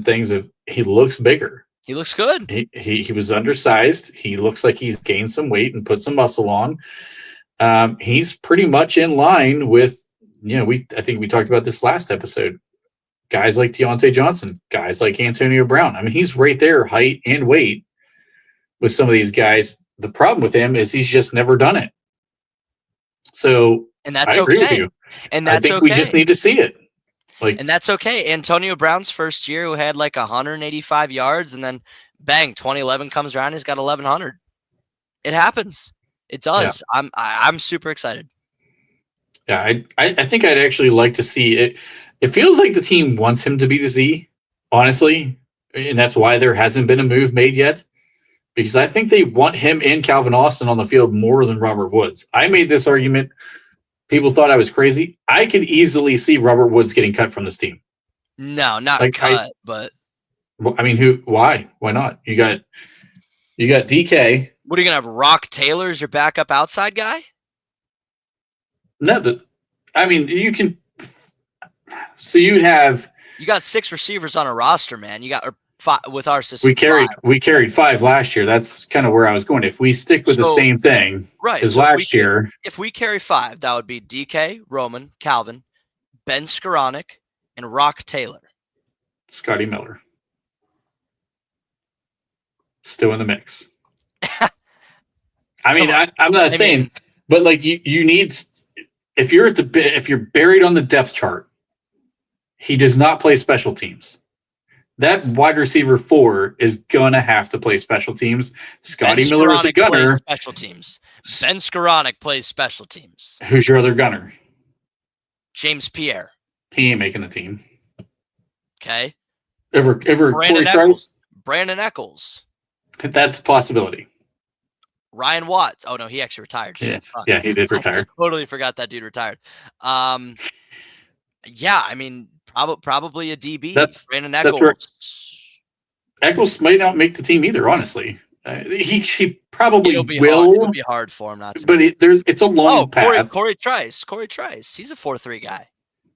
Speaker 4: things of he looks bigger.
Speaker 5: He looks good.
Speaker 4: He was undersized. He looks like he's gained some weight and put some muscle on. He's pretty much in line with, I think we talked about this last episode. Guys like Deontay Johnson, guys like Antonio Brown. I mean, he's right there, height and weight, with some of these guys. The problem with him is he's just never done it. So,
Speaker 5: and that's
Speaker 4: I agree with
Speaker 5: okay.
Speaker 4: you.
Speaker 5: And that's
Speaker 4: I think
Speaker 5: okay.
Speaker 4: we just need to see it.
Speaker 5: And that's okay. Antonio Brown's first year, who had like 185 yards, and then bang, 2011 comes around, he's got 1,100. It happens. It does. Yeah. I'm super excited.
Speaker 4: Yeah, I think I'd actually like to see it. It feels like the team wants him to be the Z, honestly, and that's why there hasn't been a move made yet. Because I think they want him and Calvin Austin on the field more than Robert Woods. I made this argument. People thought I was crazy. I could easily see Robert Woods getting cut from this team.
Speaker 5: No, not cut, but
Speaker 4: I mean, who? Why? Why not? You got DK.
Speaker 5: What are you gonna have? Rock Taylor as your backup outside guy?
Speaker 4: No, I mean you can. So you'd have.
Speaker 5: You got 6 receivers on a roster, man. You got 5 with our system.
Speaker 4: We carried 5 last year. That's kind of where I was going. If we stick with the same thing,
Speaker 5: right,
Speaker 4: as last year.
Speaker 5: If we carry 5, that would be DK, Roman, Calvin, Ben Skoranek, and Rock Taylor.
Speaker 4: Scotty Miller. Still in the mix. I mean, I'm not saying, but like you need, if you're buried on the depth chart, he does not play special teams. That wide receiver 4 is gonna have to play special teams. Scotty Miller is a gunner.
Speaker 5: Special teams. Ben Skoranek plays special teams.
Speaker 4: Who's your other gunner?
Speaker 5: James Pierre.
Speaker 4: He ain't making the team.
Speaker 5: Okay.
Speaker 4: Ever Corey Trice?
Speaker 5: Brandon Eccles.
Speaker 4: That's a possibility.
Speaker 5: Ryan Watts. Oh no, he actually retired. Shit,
Speaker 4: yeah, he did retire.
Speaker 5: I totally forgot that dude retired. Yeah, I mean, probably a DB. Brandon Eccles.
Speaker 4: Eccles might not make the team either. Honestly, he probably will.
Speaker 5: It'll be hard for him not to.
Speaker 4: But it's a long path.
Speaker 5: Corey Trice. He's a 4-3 guy.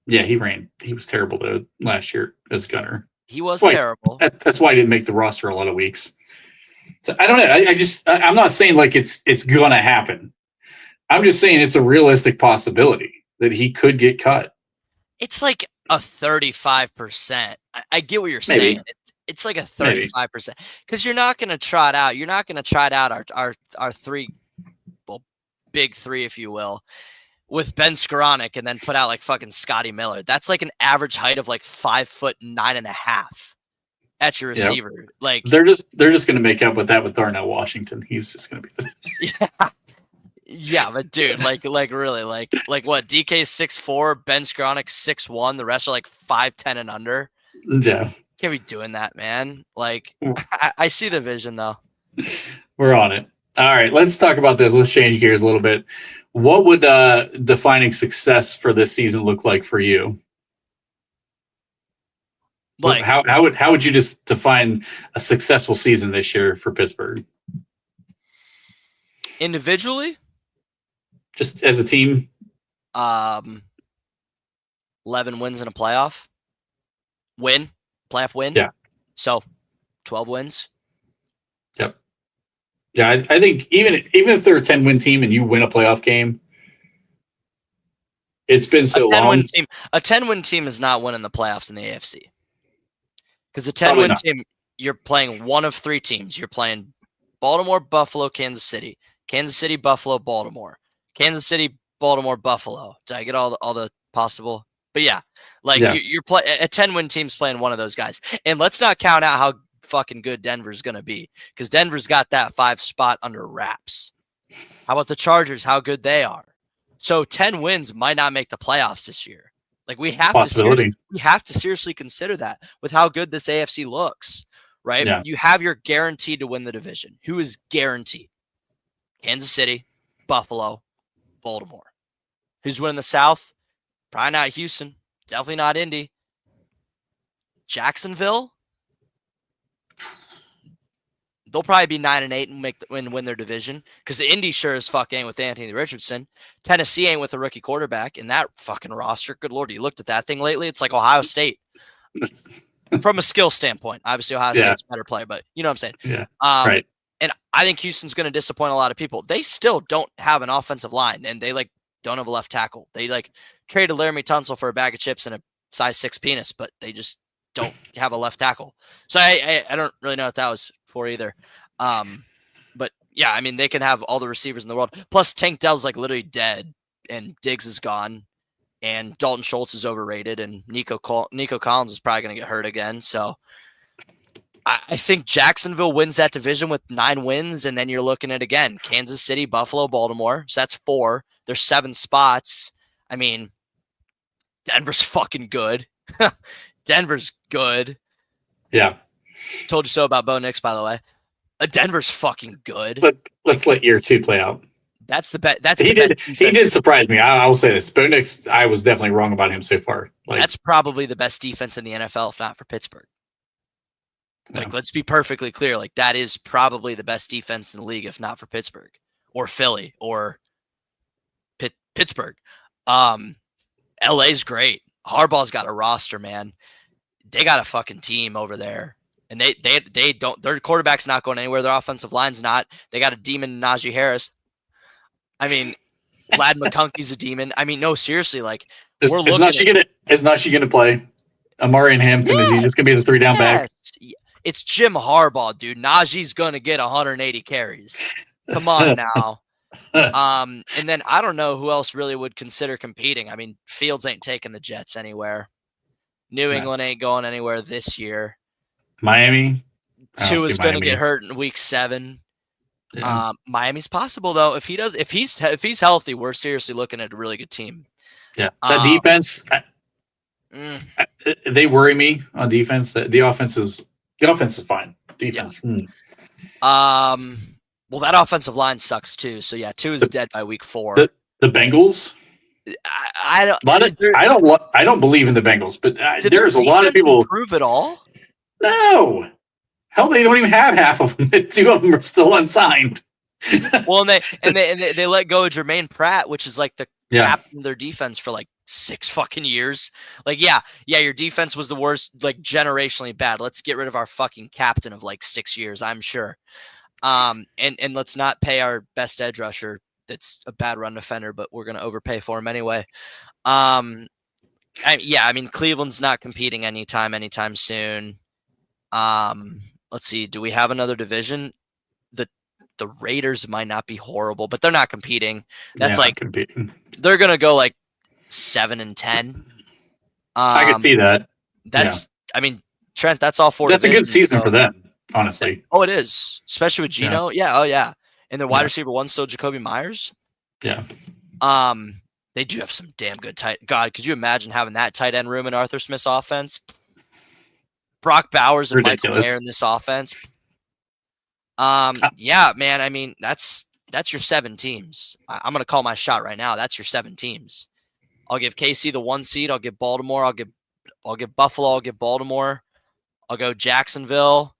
Speaker 4: Yeah, he was terrible though last year as a gunner.
Speaker 5: He was terrible.
Speaker 4: That's why he didn't make the roster a lot of weeks. So I don't know. I'm not saying like it's gonna happen. I'm just saying it's a realistic possibility that he could get cut.
Speaker 5: It's like a 35%. I get what you're saying. It's like a 35% because you're not going to trot out. You're not going to trot out our 3, big 3, if you will, with Ben Skoranek and then put out like fucking Scotty Miller. That's like an average height of like 5'9.5" at your receiver. Yep. Like
Speaker 4: they're just going to make up with that with Darnell Washington. He's just going to be.
Speaker 5: Yeah. Yeah, but dude, like really, like what? DK's 6'4", Ben Skoranek 6'1", the rest are like 5'10" and under.
Speaker 4: Yeah,
Speaker 5: can't be doing that, man. Like, I see the vision though.
Speaker 4: We're on it. All right, let's talk about this. Let's change gears a little bit. What would defining success for this season look like for you? Like, how would you just define a successful season this year for Pittsburgh?
Speaker 5: Individually?
Speaker 4: Just as a team?
Speaker 5: 11 wins in a playoff win.
Speaker 4: Yeah.
Speaker 5: So 12 wins.
Speaker 4: Yep. Yeah, I think even if they're a 10-win team and you win a playoff game, it's been so long.
Speaker 5: A 10-win team is not winning the playoffs in the AFC. Because a 10-win team, you're playing one of 3 teams. You're playing Baltimore, Buffalo, Kansas City. Kansas City, Buffalo, Baltimore. Kansas City, Baltimore, Buffalo. Did I get all the possible? But yeah, you're a 10-win team's playing one of those guys. And let's not count out how fucking good Denver's going to be, because Denver's got that 5 spot under wraps. How about the Chargers? How good they are. So 10 wins might not make the playoffs this year. Like we have to seriously consider that with how good this AFC looks. right?
Speaker 4: Yeah.
Speaker 5: You have your guaranteed to win the division. Who is guaranteed? Kansas City, Buffalo, Baltimore. Who's winning the South? Probably not Houston. Definitely not Indy. Jacksonville. They'll probably be 9-8 and win their division because the Indy sure as fuck ain't with Anthony Richardson. Tennessee ain't with a rookie quarterback in that fucking roster. Good Lord, you looked at that thing lately? It's like Ohio State from a skill standpoint. Obviously, Ohio State's better player, but you know what I'm saying?
Speaker 4: Yeah.
Speaker 5: Right. And I think Houston's going to disappoint a lot of people. They still don't have an offensive line, and they don't have a left tackle. They traded Laramie Tunsil for a bag of chips and a size 6 penis, but they just don't have a left tackle. So I don't really know what that was for either. But yeah, I mean, they can have all the receivers in the world. Plus, Tank Dell's literally dead, and Diggs is gone, and Dalton Schultz is overrated, and Nico Collins is probably going to get hurt again. So I think Jacksonville wins that division with 9 wins, and then you're looking at, again, Kansas City, Buffalo, Baltimore. So that's 4. There's 7 spots. I mean, Denver's fucking good. Denver's good.
Speaker 4: Yeah.
Speaker 5: Told you so about Bo Nix, by the way. Denver's fucking good.
Speaker 4: Let's let year 2 play out.
Speaker 5: That's the best. That's
Speaker 4: he
Speaker 5: the
Speaker 4: did.
Speaker 5: best
Speaker 4: He did surprise me. I will say this: Bo Nix. I was definitely wrong about him so far.
Speaker 5: That's probably the best defense in the NFL, if not for Pittsburgh. Let's be perfectly clear. That is probably the best defense in the league, if not for Pittsburgh or Philly or Pittsburgh. LA's great. Harbaugh's got a roster, man. They got a fucking team over there. And they don't, their quarterback's not going anywhere. Their offensive line's not. They got a demon, Najee Harris. I mean, Vlad McConkey's a demon. I mean, no, seriously,
Speaker 4: is Najee gonna play? Amari and Hampton, is he just gonna be the 3-down back?
Speaker 5: It's Jim Harbaugh, dude. Najee's gonna get 180 carries. Come on now. And then I don't know who else really would consider competing. I mean, Fields ain't taking the Jets anywhere. New England ain't going anywhere this year.
Speaker 4: Miami.
Speaker 5: Tua's going to get hurt in week 7. Yeah. Miami's possible though. If he's healthy, we're seriously looking at a really good team.
Speaker 4: Yeah, that defense. They worry me on defense. The offense is fine. Defense.
Speaker 5: Yeah. Well, that offensive line sucks too. So yeah, Tua's dead by week 4.
Speaker 4: The Bengals. I don't believe in the Bengals, but there's a lot of people
Speaker 5: improve it all.
Speaker 4: No, hell, they don't even have half of them. 2 of them are still unsigned.
Speaker 5: Well, and they let go of Jermaine Pratt, which is the captain of their defense for 6 fucking years. Your defense was the worst, generationally bad. Let's get rid of our fucking captain of 6 years, I'm sure. And let's not pay our best edge rusher. That's a bad run defender, but we're gonna overpay for him anyway. I mean, Cleveland's not competing anytime soon. Let's see. Do we have another division? The Raiders might not be horrible, but they're not competing. That's
Speaker 4: competing.
Speaker 5: They're gonna go 7-10.
Speaker 4: I could see that.
Speaker 5: I mean, Trent. That's all 4.
Speaker 4: That's a good season for them, honestly.
Speaker 5: Oh, it is, especially with Geno. Yeah. Oh, yeah. And their wide receiver 1 still Jacoby Myers.
Speaker 4: Yeah.
Speaker 5: They do have some damn good tight. God, could you imagine having that tight end room in Arthur Smith's offense? Brock Bowers and Michael Mayer in this offense. Yeah, man. I mean, that's your 7 teams. I'm gonna call my shot right now. That's your 7 teams. I'll give KC the 1 seed. I'll give Baltimore. I'll give Buffalo. I'll give Baltimore. I'll go Jacksonville,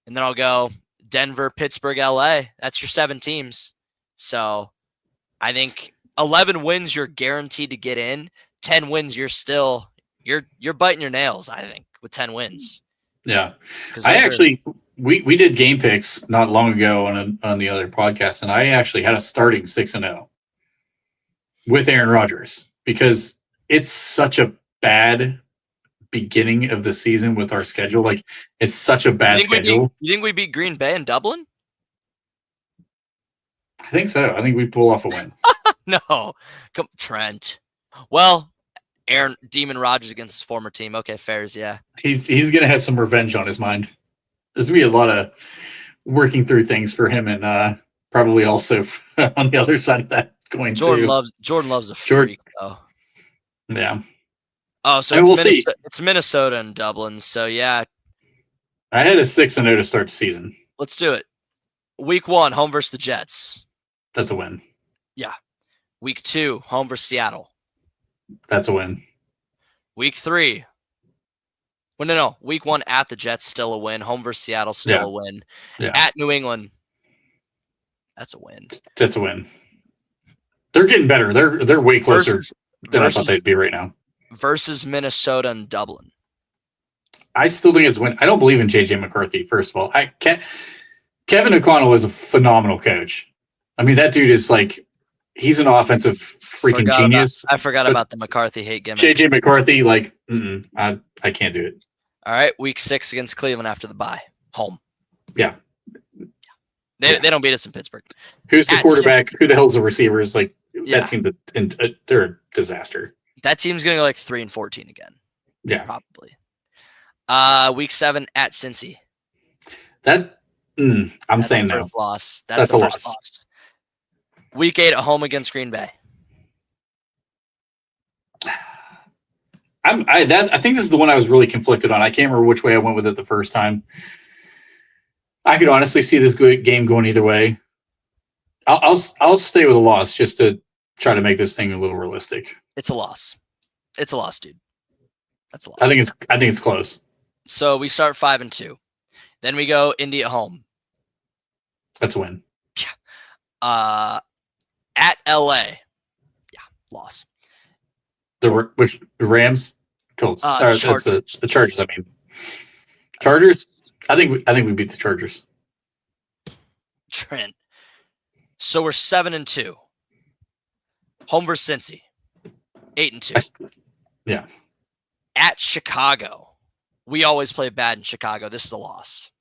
Speaker 5: and then I'll go Denver, Pittsburgh, LA. That's your 7 teams. So I think 11 wins you're guaranteed to get in. 10 wins you're biting your nails, I think, with 10 wins.
Speaker 4: Yeah. We did game picks not long ago on the other podcast, and I actually had a starting 6-0 with Aaron Rodgers because it's such a bad beginning of the season with our schedule. It's such a bad schedule.
Speaker 5: You think we beat Green Bay and Dublin?
Speaker 4: I think so. I think we pull off a win.
Speaker 5: No, come Trent. Well, Demon Rodgers against his former team. Okay, fairs, yeah.
Speaker 4: He's gonna have some revenge on his mind. There's gonna be a lot of working through things for him, and probably also on the other side of that coin
Speaker 5: Jordan
Speaker 4: too.
Speaker 5: loves a freak though.
Speaker 4: Yeah.
Speaker 5: Oh, so it's Minnesota and Dublin. So yeah,
Speaker 4: I had a 6-0 to start the season.
Speaker 5: Let's do it. Week 1, home versus the Jets.
Speaker 4: That's a win.
Speaker 5: Yeah. Week 2, home versus Seattle.
Speaker 4: That's a win.
Speaker 5: Week 3. Well, no. Week 1 at the Jets, still a win. Home versus Seattle, still a win.
Speaker 4: Yeah.
Speaker 5: At New England, that's a win.
Speaker 4: That's a win. They're getting better. They're way closer than I thought they'd be right now.
Speaker 5: Versus Minnesota and Dublin.
Speaker 4: I still think it's a win. I don't believe in J.J. McCarthy, first of all. Kevin O'Connell is a phenomenal coach. I mean, that dude is like, he's an offensive freaking genius.
Speaker 5: I forgot about the McCarthy hate gimmick.
Speaker 4: J.J. McCarthy, like, I can't do it.
Speaker 5: All right, week 6 against Cleveland after the bye. Home.
Speaker 4: Yeah.
Speaker 5: They don't beat us in Pittsburgh.
Speaker 4: Who's the quarterback? Who the hell's the receivers? Like,
Speaker 5: Yeah.
Speaker 4: that team, they're a disaster.
Speaker 5: That team's going to go like 3-14 again.
Speaker 4: Yeah.
Speaker 5: Probably. Week 7 at Cincy.
Speaker 4: That, that's
Speaker 5: saying
Speaker 4: the
Speaker 5: no.
Speaker 4: First
Speaker 5: loss.
Speaker 4: That's
Speaker 5: the
Speaker 4: a
Speaker 5: first loss. Week 8 at home against Green Bay.
Speaker 4: I think this is the one I was really conflicted on. I can't remember which way I went with it the first time. I could honestly see this game going either way. I'll stay with a loss just to try to make this thing a little realistic.
Speaker 5: It's a loss. It's a loss, dude. That's a loss.
Speaker 4: I think it's close.
Speaker 5: So we start 5-2. Then we go Indy at home.
Speaker 4: That's a win.
Speaker 5: At LA. Yeah, loss.
Speaker 4: The Rams, Colts. That's the Chargers. I mean, Chargers. I think we beat the Chargers.
Speaker 5: Trent. So we're 7-2. Home versus Cincy. 8-2.
Speaker 4: Yeah.
Speaker 5: At Chicago. We always play bad in Chicago. This is a loss.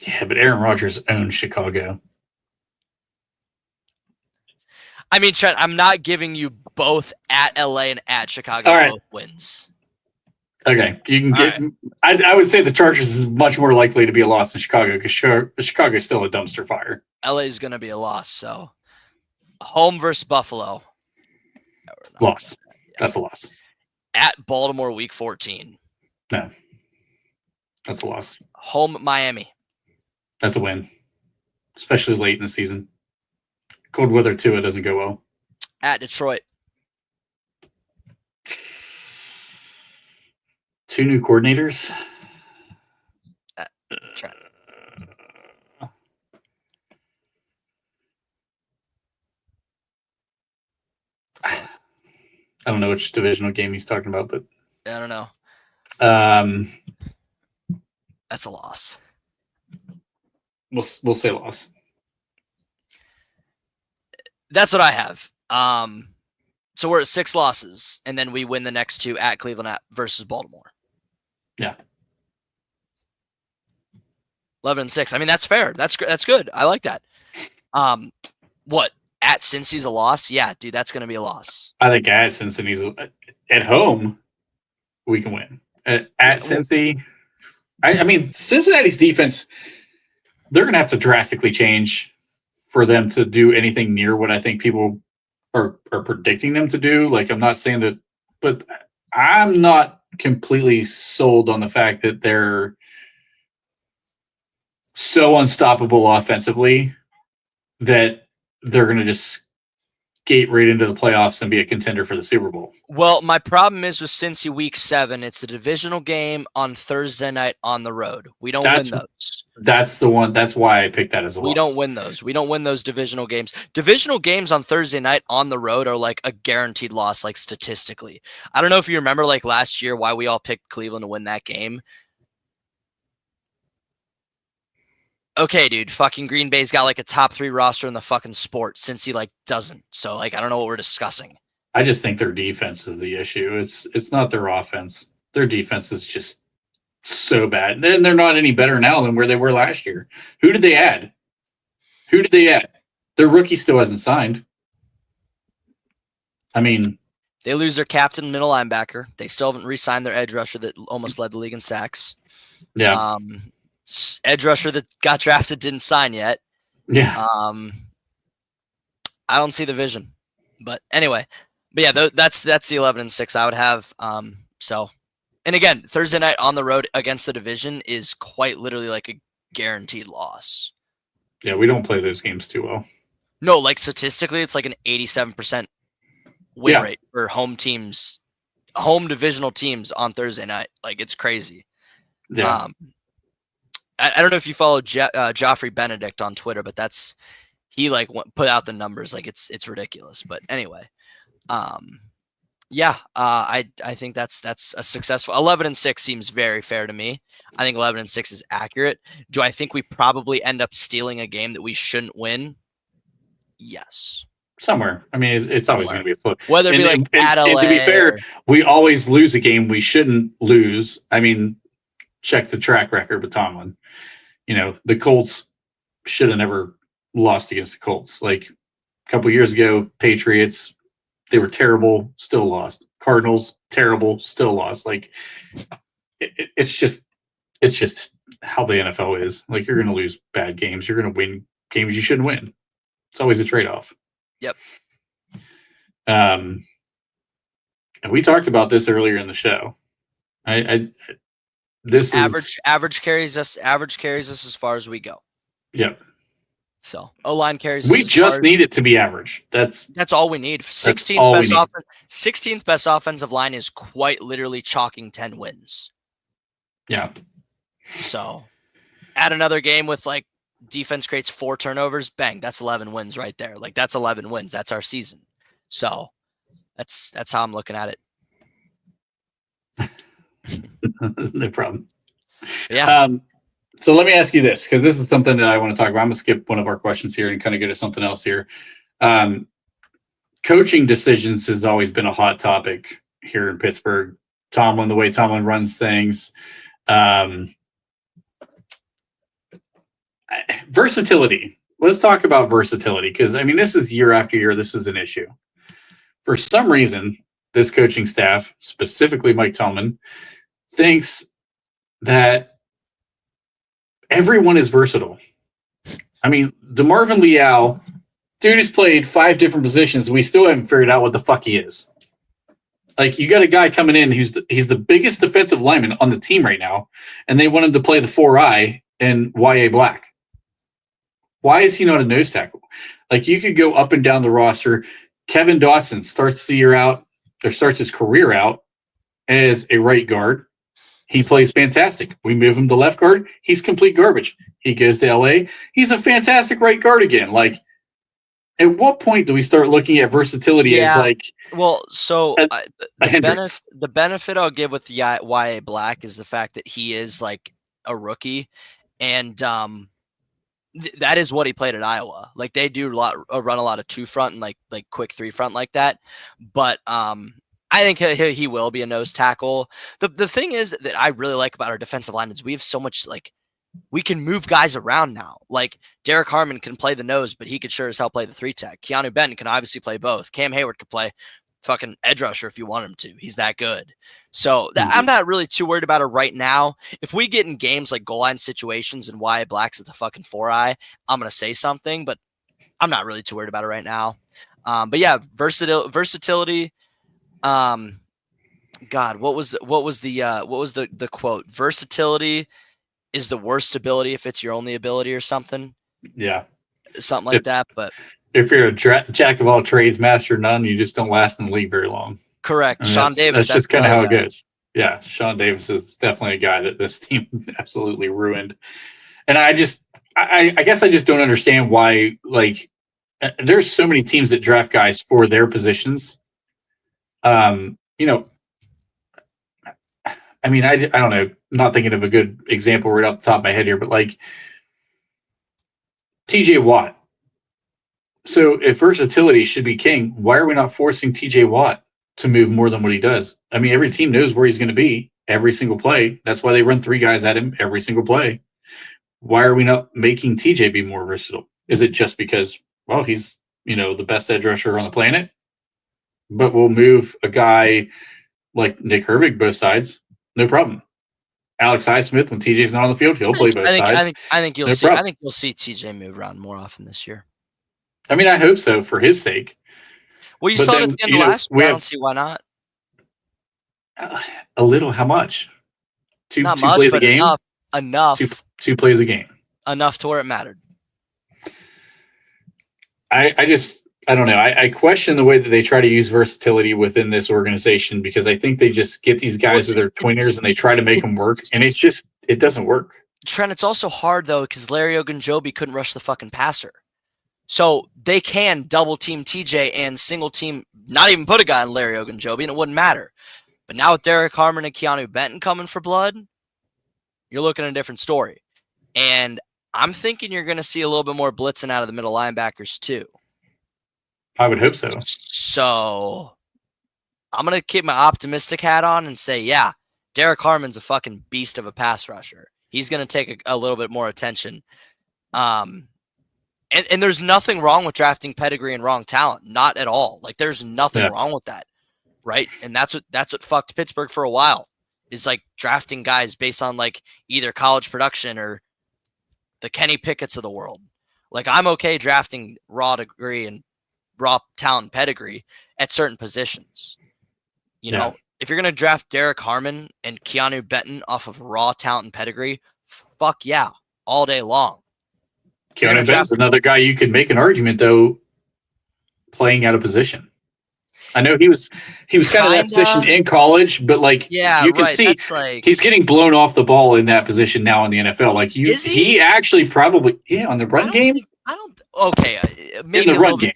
Speaker 4: Yeah, but Aaron Rodgers owns Chicago.
Speaker 5: I mean, Trent, I'm not giving you both at LA and at Chicago both wins.
Speaker 4: Okay, you can get. Right. I would say the Chargers is much more likely to be a loss than Chicago because Chicago is still a dumpster fire.
Speaker 5: LA is going to be a loss. So, home versus Buffalo.
Speaker 4: Loss. That's a loss.
Speaker 5: At Baltimore, week 14.
Speaker 4: No, that's a loss.
Speaker 5: Home Miami.
Speaker 4: That's a win, especially late in the season. Cold weather too. It doesn't go well.
Speaker 5: At Detroit.
Speaker 4: 2 new coordinators.
Speaker 5: Trent.
Speaker 4: I don't know which divisional game he's talking about, but
Speaker 5: I don't know. That's a loss.
Speaker 4: We'll say loss.
Speaker 5: That's what I have. So we're at 6 losses, and then we win the next 2 at Cleveland versus Baltimore.
Speaker 4: Yeah.
Speaker 5: 11-6. I mean, that's fair. That's good. I like that. What? At Cincy's a loss? Yeah, dude, that's going to be a loss.
Speaker 4: I think at Cincinnati's at home, we can win. At Cincy, I mean, Cincinnati's defense, they're going to have to drastically change for them to do anything near what I think people are predicting them to do. Like, I'm not saying that, but I'm not completely sold on the fact that they're so unstoppable offensively that they're going to just skate right into the playoffs and be a contender for the Super Bowl.
Speaker 5: Well, my problem is with Cincy week 7, it's a divisional game on Thursday night on the road. We don't win those.
Speaker 4: That's the one. That's why I picked that as a loss.
Speaker 5: We don't win those. We don't win those divisional games. Divisional games on Thursday night on the road are like a guaranteed loss, like statistically. I don't know if you remember like last year why we all picked Cleveland to win that game. Okay, dude, fucking Green Bay's got like a top 3 roster in the fucking sport since he like doesn't. So like, I don't know what we're discussing.
Speaker 4: I just think their defense is the issue. It's not their offense. Their defense is just so bad. And they're not any better now than where they were last year. Who did they add? Their rookie still hasn't signed. I mean,
Speaker 5: they lose their captain, middle linebacker. They still haven't re-signed their edge rusher that almost led the league in sacks.
Speaker 4: Yeah.
Speaker 5: Edge rusher that got drafted didn't sign yet.
Speaker 4: Yeah.
Speaker 5: I don't see the vision, but anyway, but yeah, that's the 11-6 I would have. So And again, Thursday night on the road against the division is quite literally like a guaranteed loss.
Speaker 4: Yeah, we don't play those games too well.
Speaker 5: No, like statistically, it's like an 87% win rate for home teams, home divisional teams on Thursday night. Like, it's crazy.
Speaker 4: Yeah.
Speaker 5: I don't know if you follow Joffrey Benedict on Twitter, but he like put out the numbers. Like, it's ridiculous. But anyway, I think that's a successful 11-6 seems very fair to me. I think 11-6 is accurate. Do I think we probably end up stealing a game that we shouldn't win? Yes.
Speaker 4: Somewhere. I mean, it's always going to be a flip.
Speaker 5: Whether it be like at LA.
Speaker 4: And to be fair, we always lose a game we shouldn't lose. I mean, check the track record with Tomlin. You know, the Colts should have never lost against the Colts. Like a couple years ago, Patriots, they were terrible, still lost. Cardinals, terrible, still lost. Like it's just how the NFL is. Like, you're going to lose bad games. You're going to win games you shouldn't win. It's always a trade-off.
Speaker 5: Yep.
Speaker 4: And we talked about this earlier in the show. This
Speaker 5: average carries us as far as we go.
Speaker 4: Yep.
Speaker 5: So O-line carries.
Speaker 4: We just need it to be average. That's
Speaker 5: all we need. 16th best offensive line is quite literally chalking 10 wins.
Speaker 4: Yeah.
Speaker 5: So add another game with like defense creates 4 turnovers, bang, that's 11 wins right there. Like, that's 11 wins. That's our season. So that's how I'm looking at it.
Speaker 4: No problem.
Speaker 5: Yeah.
Speaker 4: So let me ask you this, because this is something that I want to talk about. I'm going to skip one of our questions here and kind of get to something else here. Coaching decisions has always been a hot topic here in Pittsburgh. Tomlin, the way Tomlin runs things. Versatility. Let's talk about versatility, because, I mean, this is year after year, this is an issue. For some reason, this coaching staff, specifically Mike Tomlin, thinks that everyone is versatile. I mean, DeMarvin Leal, dude has played 5 different positions. We still haven't figured out what the fuck he is. Like, you got a guy coming in he's the biggest defensive lineman on the team right now, and they want him to play the 4-eye and YA Black. Why is he not a nose tackle? Like, you could go up and down the roster. Kevin Dawson starts his career out as a right guard. He plays fantastic. We move him to left guard. He's complete garbage. He goes to LA. He's a fantastic right guard again. Like, at what point do we start looking at versatility as like
Speaker 5: the benefit I'll give with YA Black is the fact that he is like a rookie, and that is what he played at Iowa. Like, they do run a lot of 2-front and like quick 3-front like that. But I think he will be a nose tackle. The thing is that I really like about our defensive line is we have so much, like, we can move guys around now. Like, Derek Harmon can play the nose, but he could sure as hell play the 3-tech. Keanu Benton can obviously play both. Cam Hayward could play fucking edge rusher if you want him to. He's that good. So I'm not really too worried about it right now. If we get in games like goal line situations and Wyatt Black's at the fucking 4-eye, I'm going to say something, but I'm not really too worried about it right now. But yeah, versatility. God, what was the quote? Versatility is the worst ability if it's your only ability or something.
Speaker 4: Yeah.
Speaker 5: Something like that. But
Speaker 4: if you're a jack of all trades, master of none, you just don't last in the league very long.
Speaker 5: Correct.
Speaker 4: I mean,
Speaker 5: Sean Davis.
Speaker 4: That's just kind of how it goes. Yeah. Sean Davis is definitely a guy that this team absolutely ruined. And I guess I just don't understand why, like, there's so many teams that draft guys for their positions. You know, I mean, I don't know, not thinking of a good example right off the top of my head here, but like TJ Watt. So if versatility should be king, why are we not forcing TJ Watt to move more than what he does? I mean, every team knows where he's going to be every single play. That's why they run 3 guys at him every single play. Why are we not making TJ be more versatile? Is it just because, well, he's, you know, the best edge rusher on the planet? But we'll move a guy like Nick Herbig both sides, no problem. Alex Highsmith, when TJ's not on the field, he'll play both sides.
Speaker 5: I think you'll see. I think you'll see TJ move around more often this year.
Speaker 4: I mean, I hope so for his sake.
Speaker 5: Well, you saw it at the end of last year. I don't see why not.
Speaker 4: A little. How much? Two
Speaker 5: Not much,
Speaker 4: plays a
Speaker 5: but
Speaker 4: game.
Speaker 5: enough
Speaker 4: Two plays a game.
Speaker 5: enough to where it mattered.
Speaker 4: I don't know. I question the way that they try to use versatility within this organization because I think they just get these guys with their tweeners and they try to make them work, and it doesn't work.
Speaker 5: Trent, it's also hard though because Larry Ogunjobi couldn't rush the fucking passer, so they can double team TJ and single team, not even put a guy on Larry Ogunjobi, and it wouldn't matter. But now with Derek Harmon and Keanu Benton coming for blood, you're looking at a different story. And I'm thinking you're going to see a little bit more blitzing out of the middle linebackers too.
Speaker 4: I would hope so.
Speaker 5: So I'm going to keep my optimistic hat on and say, yeah, Derek Harmon's a fucking beast of a pass rusher. He's going to take a little bit more attention. And there's nothing wrong with drafting pedigree and wrong talent. Not at all. Like there's nothing wrong with that. Right. And that's what fucked Pittsburgh for a while is like drafting guys based on like either college production or the Kenny Pickett's of the world. Like I'm okay drafting raw degree and raw talent pedigree at certain positions. You know, if you're going to draft Derek Harmon and Keanu Benton off of raw talent and pedigree, fuck yeah, all day long.
Speaker 4: Keanu Benton's another guy you could make an argument though, playing out of position. I know he was kind of that position in college, but like you can see he's getting blown off the ball in that position now in the NFL. Like he actually probably on the run game.
Speaker 5: Maybe
Speaker 4: in the run game.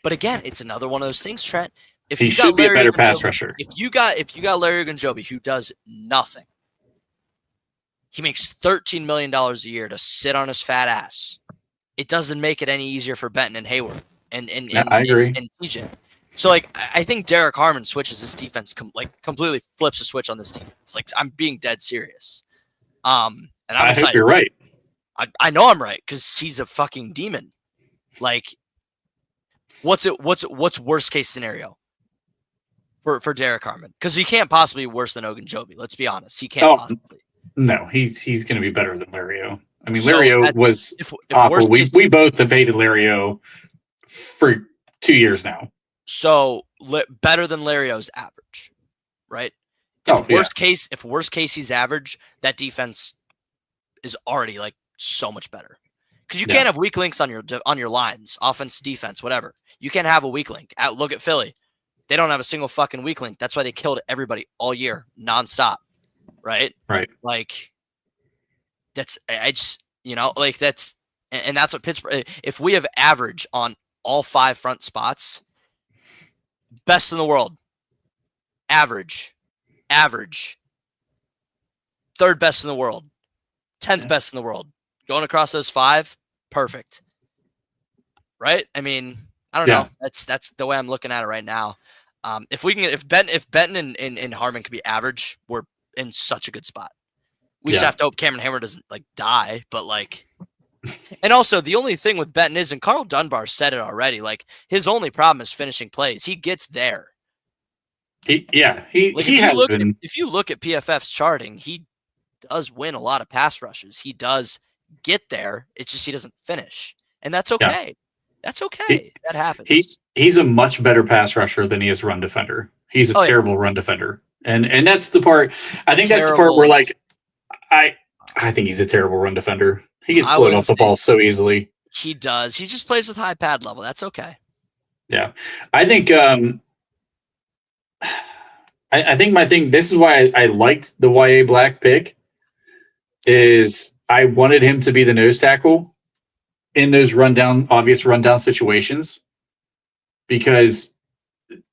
Speaker 5: But again, it's another one of those things, Trent. If
Speaker 4: he should be a better pass rusher.
Speaker 5: If you got Larry Ogunjobi who does nothing, he makes $13 million a year to sit on his fat ass. It doesn't make it any easier for Benton and Hayward and
Speaker 4: I agree.
Speaker 5: And TJ. So like I think Derek Harmon switches his defense completely flips a switch on this team. It's like I'm being dead serious. And I'm excited.
Speaker 4: Hope you're right.
Speaker 5: I know I'm right because he's a fucking demon. Like, what's worst case scenario for Derek Harmon? Because he can't possibly be worse than Ogunjobi. Let's be honest, he can't possibly.
Speaker 4: No, he's going to be better than Lario. I mean, Lario was awful. We both have hated Lario for 2 years now.
Speaker 5: So better than Lario's average, right? If worst case he's average, that defense is already like so much better. Because you can't have weak links on your lines, offense, defense, whatever. You can't have a weak link. Look at Philly; they don't have a single fucking weak link. That's why they killed everybody all year, nonstop. Right.
Speaker 4: Right.
Speaker 5: Like that's that's what Pittsburgh. If we have average on all 5 front spots, best in the world. Average, 3rd best in the world, 10th best in the world. Going across those 5, perfect. Right? I mean, I don't know. That's the way I'm looking at it right now. If Benton and Harmon could be average, we're in such a good spot. We just have to hope Cameron Hayward doesn't like die, but like. And also, the only thing with Benton is, and Carl Dunbar said it already, like his only problem is finishing plays. He gets there.
Speaker 4: He has been.
Speaker 5: If you look at PFF's charting, he does win a lot of pass rushes. He does get there. It's just he doesn't finish, and that's okay. Yeah. That's okay. That happens.
Speaker 4: He's a much better pass rusher than he is run defender. He's a terrible run defender, and that's the part. I think that's the part where like I think he's a terrible run defender. He gets blown off the ball so easily.
Speaker 5: He does. He just plays with high pad level. That's okay.
Speaker 4: Yeah. I think I think my thing, this is why I liked the YA Black pick, is I wanted him to be the nose tackle in those obvious rundown situations, because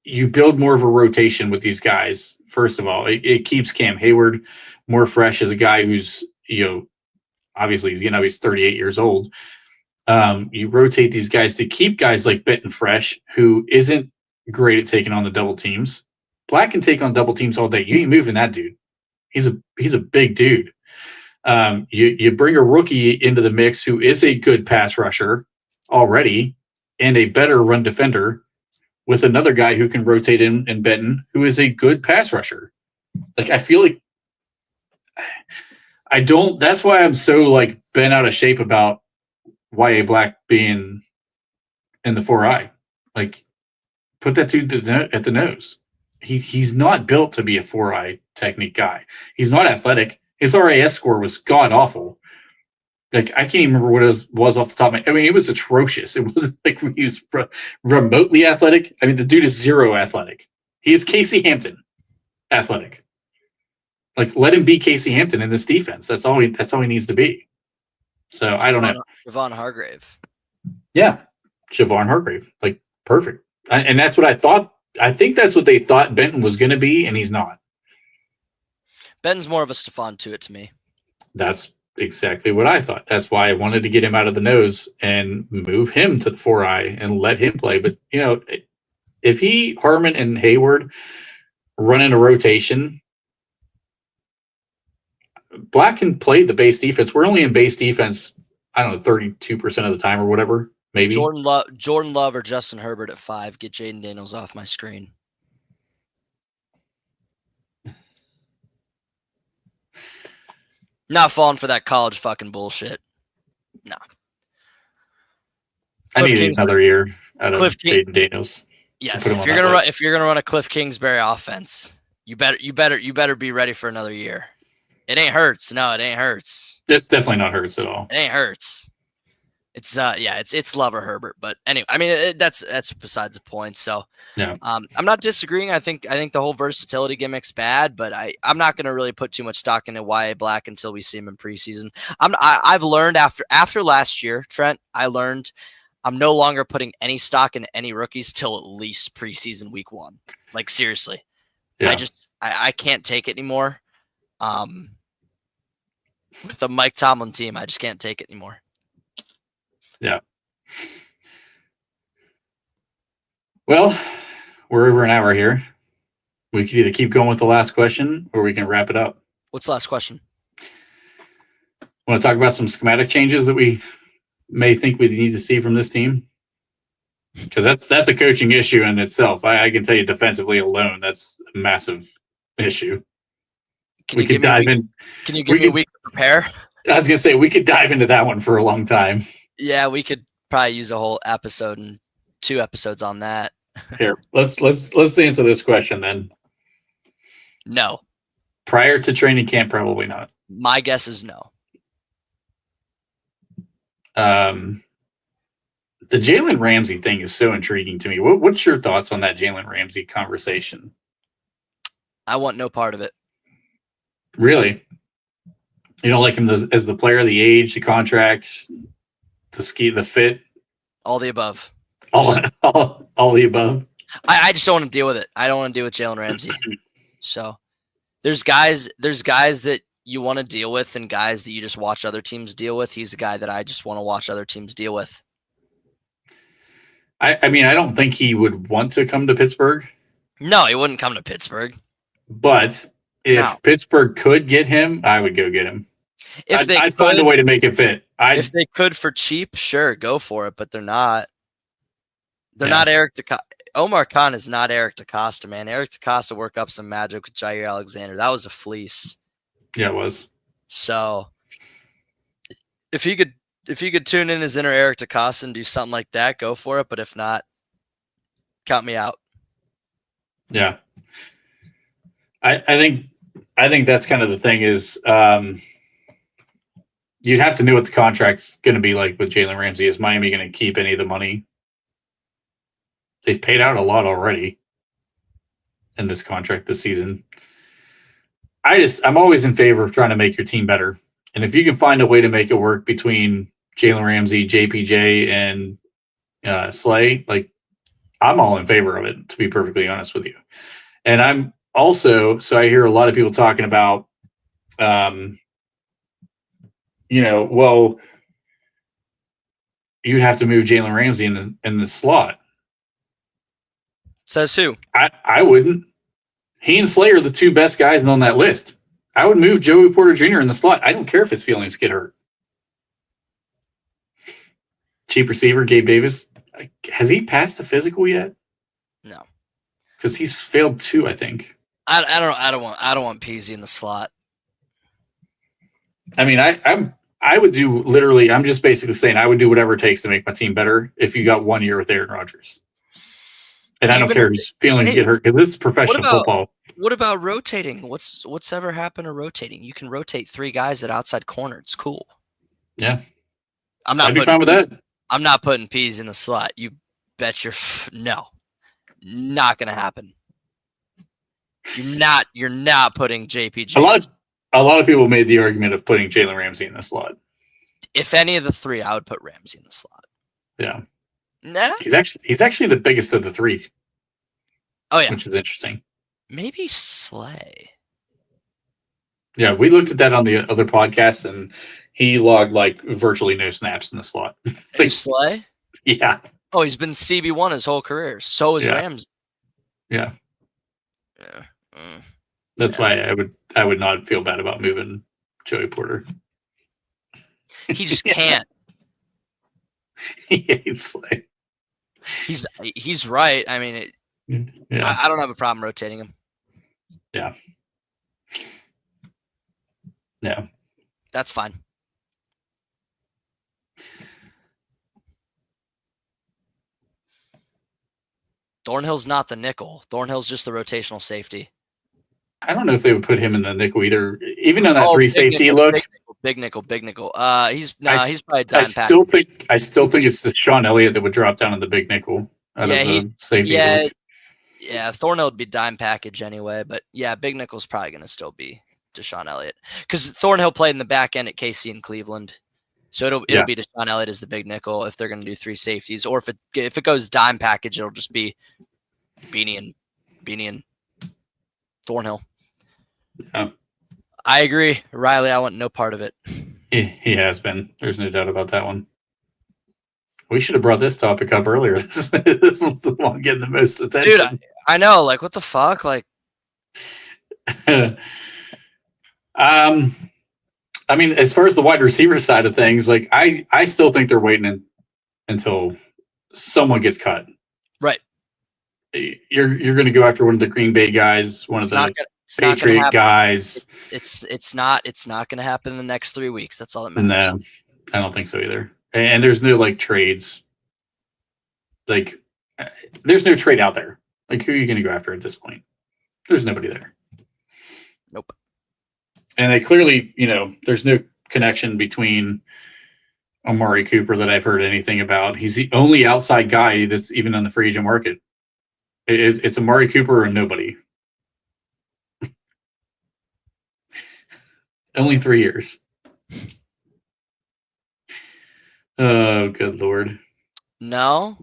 Speaker 4: you build more of a rotation with these guys. First of all, it keeps Cam Hayward more fresh as a guy who's, obviously, he's 38 years old. You rotate these guys to keep guys like Benton fresh, who isn't great at taking on the double teams. Black can take on double teams all day. You ain't moving that dude. He's a big dude. You bring a rookie into the mix who is a good pass rusher already and a better run defender, with another guy who can rotate in Benton, who is a good pass rusher. Like, I feel like that's why I'm so like bent out of shape about YA Black being in the 4i. Like, put that dude at the nose. he's not built to be a 4-eye technique guy. He's not athletic. His RAS score was god awful. Like, I can't even remember what it was off the top of my. I mean, it was atrocious. It wasn't like he was remotely athletic. I mean, the dude is zero athletic. He is Casey Hampton athletic. Like, let him be Casey Hampton in this defense. That's all he needs to be. So I don't know.
Speaker 5: Javon Hargrave.
Speaker 4: Yeah, Javon Hargrave. Like, perfect. And that's what I thought. I think that's what they thought Benton was going to be, and he's not.
Speaker 5: Benton's more of a Stephon Tuitt to me. That's
Speaker 4: exactly what I thought. That's why I wanted to get him out of the nose and move him to the 4-eye and let him play. But, you know, if Harmon and Hayward run in a rotation, Black can play the base defense. We're only in base defense, I don't know, 32% of the time or whatever, maybe.
Speaker 5: Jordan Love or Justin Herbert at 5. Get Jaden Daniels off my screen. Not falling for that college fucking bullshit. No.
Speaker 4: I need another year out of Jaden Daniels.
Speaker 5: Yes, if you're gonna run a Cliff Kingsbury offense, you better be ready for another year. It ain't Hurts. No, it ain't Hurts.
Speaker 4: It's definitely not Hurts at all.
Speaker 5: It ain't Hurts. It's it's Love or Herbert. But anyway, I mean that's besides the point. So
Speaker 4: yeah,
Speaker 5: I'm not disagreeing. I think the whole versatility gimmick's bad, but I'm not going to really put too much stock into Y.A. Black until we see him in preseason. I've learned after last year, Trent. I learned I'm no longer putting any stock in any rookies till at least preseason week 1. Like, seriously, yeah. I can't take it anymore. With the Mike Tomlin team, I just can't take it anymore.
Speaker 4: Yeah. Well, we're over an hour here. We could either keep going with the last question or we can wrap it up.
Speaker 5: What's the last question?
Speaker 4: Want to talk about some schematic changes that we may think we need to see from this team? Because that's a coaching issue in itself. I can tell you defensively alone, that's a massive issue.
Speaker 5: Can you give me a week to prepare?
Speaker 4: I was going to say, we could dive into that one for a long time.
Speaker 5: Yeah, we could probably use a whole episode and 2 episodes on that.
Speaker 4: Here, let's answer this question then.
Speaker 5: No.
Speaker 4: Prior to training camp, probably not.
Speaker 5: My guess is no.
Speaker 4: The Jalen Ramsey thing is so intriguing to me. What's your thoughts on that Jalen Ramsey conversation?
Speaker 5: I want no part of it.
Speaker 4: Really? You don't like him as the player, the age, the contract, the fit?
Speaker 5: All the above.
Speaker 4: All the above?
Speaker 5: I just don't want to deal with it. I don't want to deal with Jalen Ramsey. So there's guys that you want to deal with and guys that you just watch other teams deal with. He's a guy that I just want to watch other teams deal with.
Speaker 4: I mean, I don't think he would want to come to Pittsburgh.
Speaker 5: No, he wouldn't come to Pittsburgh.
Speaker 4: But if Pittsburgh could get him, I would go get him. I'd find a way to make it fit.
Speaker 5: If they could for cheap, sure, go for it. But they're not. They're not Eric DeCosta. Omar Khan is not Eric DeCosta, man. Eric DeCosta worked up some magic with Jair Alexander. That was a fleece.
Speaker 4: Yeah, it was.
Speaker 5: So if he could tune in his inner Eric DeCosta and do something like that, go for it. But if not, count me out.
Speaker 4: Yeah. I think that's kind of the thing is you'd have to know what the contract's going to be like with Jalen Ramsey. Is Miami going to keep any of the money? They've paid out a lot already in this contract this season. I'm always in favor of trying to make your team better. And if you can find a way to make it work between Jalen Ramsey, JPJ, and Slay, like, I'm all in favor of it, to be perfectly honest with you. And I'm also, so I hear a lot of people talking about, well, you'd have to move Jalen Ramsey in the slot.
Speaker 5: Says who?
Speaker 4: I wouldn't. He and Slay are the 2 best guys on that list. I would move Joey Porter Jr. in the slot. I don't care if his feelings get hurt. Cheap receiver, Gabe Davis. Has he passed the physical yet?
Speaker 5: No.
Speaker 4: Because he's failed 2, I think.
Speaker 5: I don't want Peasy in the slot.
Speaker 4: I mean, I would do literally. I'm just basically saying I would do whatever it takes to make my team better. If you got 1 year with Aaron Rodgers, And I don't
Speaker 5: Even
Speaker 4: care
Speaker 5: if-
Speaker 4: whose feelings
Speaker 5: hey,
Speaker 4: get hurt because this is professional
Speaker 5: about-
Speaker 4: football.
Speaker 5: What about rotating? What's ever happened to rotating? You can rotate 3 guys at outside corner. It's cool.
Speaker 4: Yeah,
Speaker 5: I'm not
Speaker 4: I'd be
Speaker 5: putting
Speaker 4: fine with that.
Speaker 5: I'm not putting peas in the slot. You bet no. Not gonna happen. You're not putting JPJ.
Speaker 4: A lot of people made the argument of putting Jalen Ramsey in the slot.
Speaker 5: If any of the 3, I would put Ramsey in the slot.
Speaker 4: Yeah,
Speaker 5: Nah.
Speaker 4: he's actually the biggest of the 3.
Speaker 5: Oh yeah.
Speaker 4: Which is interesting.
Speaker 5: Maybe Slay.
Speaker 4: Yeah, we looked at that on the other podcast, and he logged like virtually no snaps in the slot.
Speaker 5: Who, Slay?
Speaker 4: Yeah.
Speaker 5: Oh, he's been CB1 his whole career. So is Ramsey.
Speaker 4: Yeah.
Speaker 5: Yeah.
Speaker 4: That's why I would not feel bad about moving Joey Porter.
Speaker 5: He just can't.
Speaker 4: He hates Slay.
Speaker 5: He's right. I mean,
Speaker 4: Yeah.
Speaker 5: I don't have a problem rotating him.
Speaker 4: Yeah. Yeah.
Speaker 5: That's fine. Thornhill's not the nickel. Thornhill's just the rotational safety.
Speaker 4: I don't know if they would put him in the nickel either. Even on that 3 safety
Speaker 5: nickel,
Speaker 4: look.
Speaker 5: Big nickel. He's probably a dime
Speaker 4: I still think it's Sean Elliott that would drop down in the big nickel out of the safety look.
Speaker 5: Yeah, Thornhill would be dime package anyway, but yeah, big nickel's probably going to still be Deshaun Elliott because Thornhill played in the back end at KC in Cleveland, so it'll be Deshaun Elliott as the big nickel if they're going to do 3 safeties, or if it goes dime package, it'll just be Beanie and Thornhill.
Speaker 4: Yeah.
Speaker 5: I agree, Riley. I want no part of it.
Speaker 4: He has been. There's no doubt about that one. We should have brought this topic up earlier. This one's the one getting the most attention.
Speaker 5: Dude, I know. Like, what the fuck? Like,
Speaker 4: I mean, as far as the wide receiver side of things, like I still think they're waiting until someone gets cut.
Speaker 5: Right.
Speaker 4: You're going to go after one of the Green Bay guys, one of the Patriot guys.
Speaker 5: It's not going to happen in the next 3 weeks. That's all that matters.
Speaker 4: No, I don't think so either. And there's no like trades. Like, there's no trade out there. Like, who are you going to go after at this point? There's nobody there.
Speaker 5: Nope.
Speaker 4: And they clearly, there's no connection between Amari Cooper that I've heard anything about. He's the only outside guy that's even on the free agent market. It's Amari Cooper and nobody. Only 3 years. Oh, good Lord.
Speaker 5: No.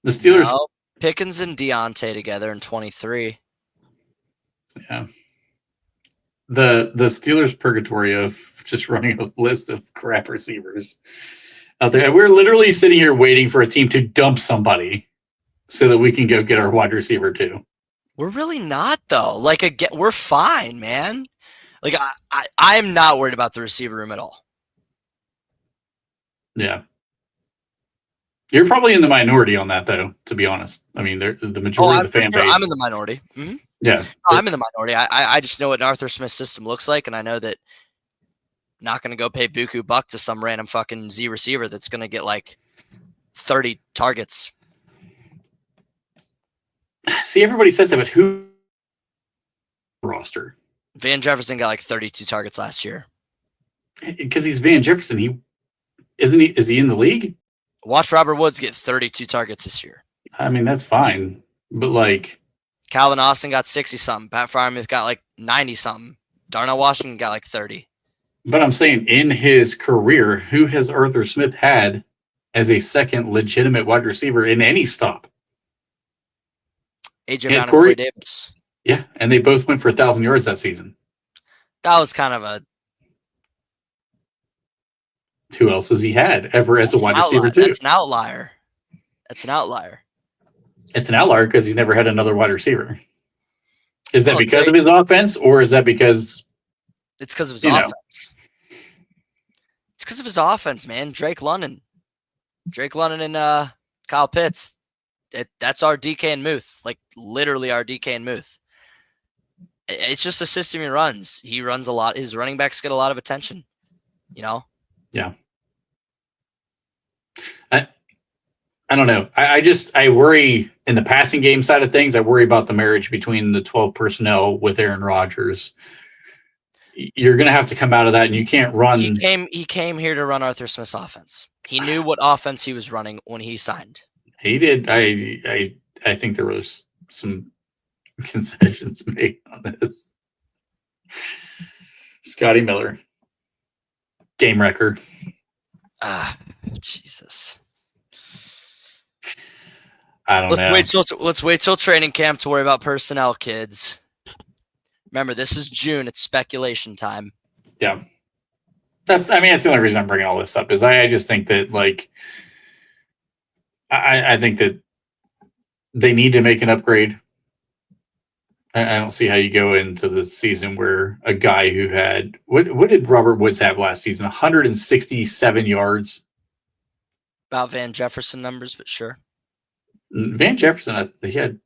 Speaker 4: The Steelers.
Speaker 5: No. Pickens and Deontay together in 23.
Speaker 4: Yeah. The Steelers purgatory of just running a list of crap receivers out there. We're literally sitting here waiting for a team to dump somebody so that we can go get our wide receiver too.
Speaker 5: We're really not though. Like, again, we're fine, man. Like, I'm not worried about the receiver room at all.
Speaker 4: Yeah. You're probably in the minority on that, though, to be honest. I mean, the majority of the fan base.
Speaker 5: I'm in the minority. Mm-hmm.
Speaker 4: Yeah.
Speaker 5: No, I'm in the minority. I just know what an Arthur Smith system looks like, and I know that I'm not going to go pay buku buck to some random fucking Z receiver that's going to get like 30 targets.
Speaker 4: See, everybody says that, but who roster?
Speaker 5: Van Jefferson got like 32 targets last year.
Speaker 4: Because he's Van Jefferson. Is he in the league?
Speaker 5: Watch Robert Woods get 32 targets this year.
Speaker 4: I mean, that's fine. But like
Speaker 5: Calvin Austin got 60-something. Pat Freiermuth got like 90-something. Darnell Washington got like 30.
Speaker 4: But I'm saying in his career, who has Arthur Smith had as a second legitimate wide receiver in any stop?
Speaker 5: AJ Brown and Corey Davis.
Speaker 4: Yeah, and they both went for 1,000 yards that season.
Speaker 5: That was kind of a...
Speaker 4: Who else has he had ever as a wide receiver too?
Speaker 5: That's an outlier. It's an outlier
Speaker 4: because he's never had another wide receiver. Is that because of his offense, or is that because
Speaker 5: it's because of his offense? It's because of his offense, man. Drake London and Kyle Pitts. That's our DK and Muth, like literally our DK and Muth. It's just the system he runs. He runs a lot. His running backs get a lot of attention. Yeah.
Speaker 4: I don't know. I worry in the passing game side of things. I worry about the marriage between the 12 personnel with Aaron Rodgers. You're going to have to come out of that, and you can't run.
Speaker 5: He came here to run Arthur Smith's offense. He knew what offense he was running when he signed.
Speaker 4: He did. I think there was some concessions made on this. Scotty Miller, game wrecker.
Speaker 5: Jesus.
Speaker 4: I don't know.
Speaker 5: Let's wait till training camp to worry about personnel, kids. Remember, this is June. It's speculation time.
Speaker 4: Yeah. That's the only reason I'm bringing all this up is I just think that, like, I think that they need to make an upgrade. I don't see how you go into the season where a guy who had, what did Robert Woods have last season? 167 yards.
Speaker 5: About Van Jefferson numbers, but sure.
Speaker 4: Van Jefferson, did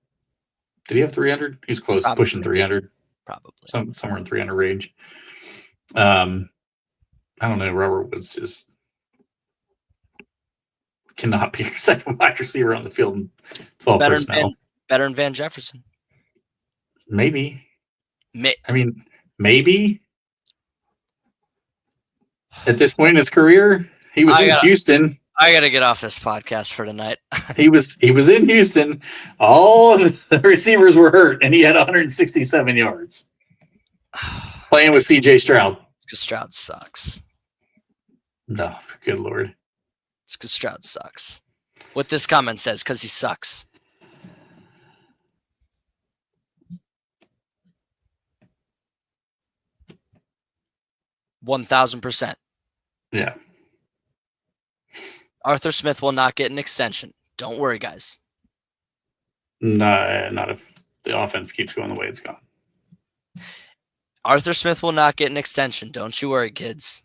Speaker 4: he have 300? He was close,
Speaker 5: Probably.
Speaker 4: pushing 300.
Speaker 5: Probably.
Speaker 4: Somewhere in 300 range. I don't know. Robert Woods just cannot be your second wide receiver on the field in 12 personnel.
Speaker 5: Better than Van Jefferson.
Speaker 4: Maybe. Maybe. At this point in his career, he was in Houston.
Speaker 5: I gotta get off this podcast for tonight.
Speaker 4: He was in Houston. All of the receivers were hurt, and he had 167 yards playing with C.J. Stroud.
Speaker 5: Because Stroud sucks.
Speaker 4: No, good Lord.
Speaker 5: It's because Stroud sucks. What this comment says, because he sucks. %1,000%.
Speaker 4: Yeah.
Speaker 5: Arthur Smith will not get an extension. Don't worry, guys.
Speaker 4: Not if the offense keeps going the way it's gone.
Speaker 5: Arthur Smith will not get an extension. Don't you worry, kids.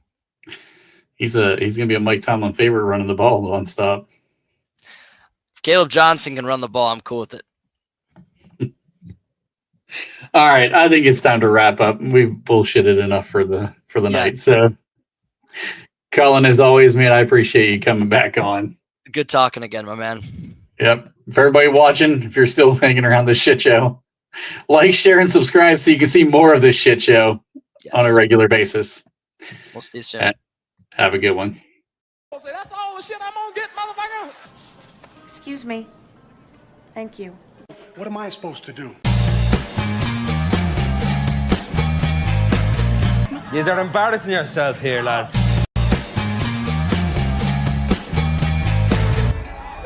Speaker 4: He's gonna be a Mike Tomlin favorite running the ball nonstop.
Speaker 5: If Caleb Johnson can run the ball, I'm cool with it.
Speaker 4: All right, I think it's time to wrap up. We've bullshitted enough for the night. So, Colin, as always, man, I appreciate you coming back on.
Speaker 5: Good talking again, my man.
Speaker 4: Yep. For everybody watching, if you're still hanging around this shit show, like, share, and subscribe so you can see more of this shit show on a regular basis.
Speaker 5: We'll see you soon.
Speaker 4: Have a good one.
Speaker 2: That's all the shit I'm gonna get, motherfucker.
Speaker 6: Excuse me. Thank you.
Speaker 7: What am I supposed to do?
Speaker 8: You are embarrassing yourself here, lads.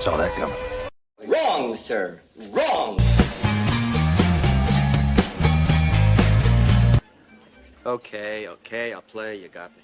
Speaker 7: Saw that coming.
Speaker 2: Wrong, sir. Wrong. Okay, I'll play. You got me.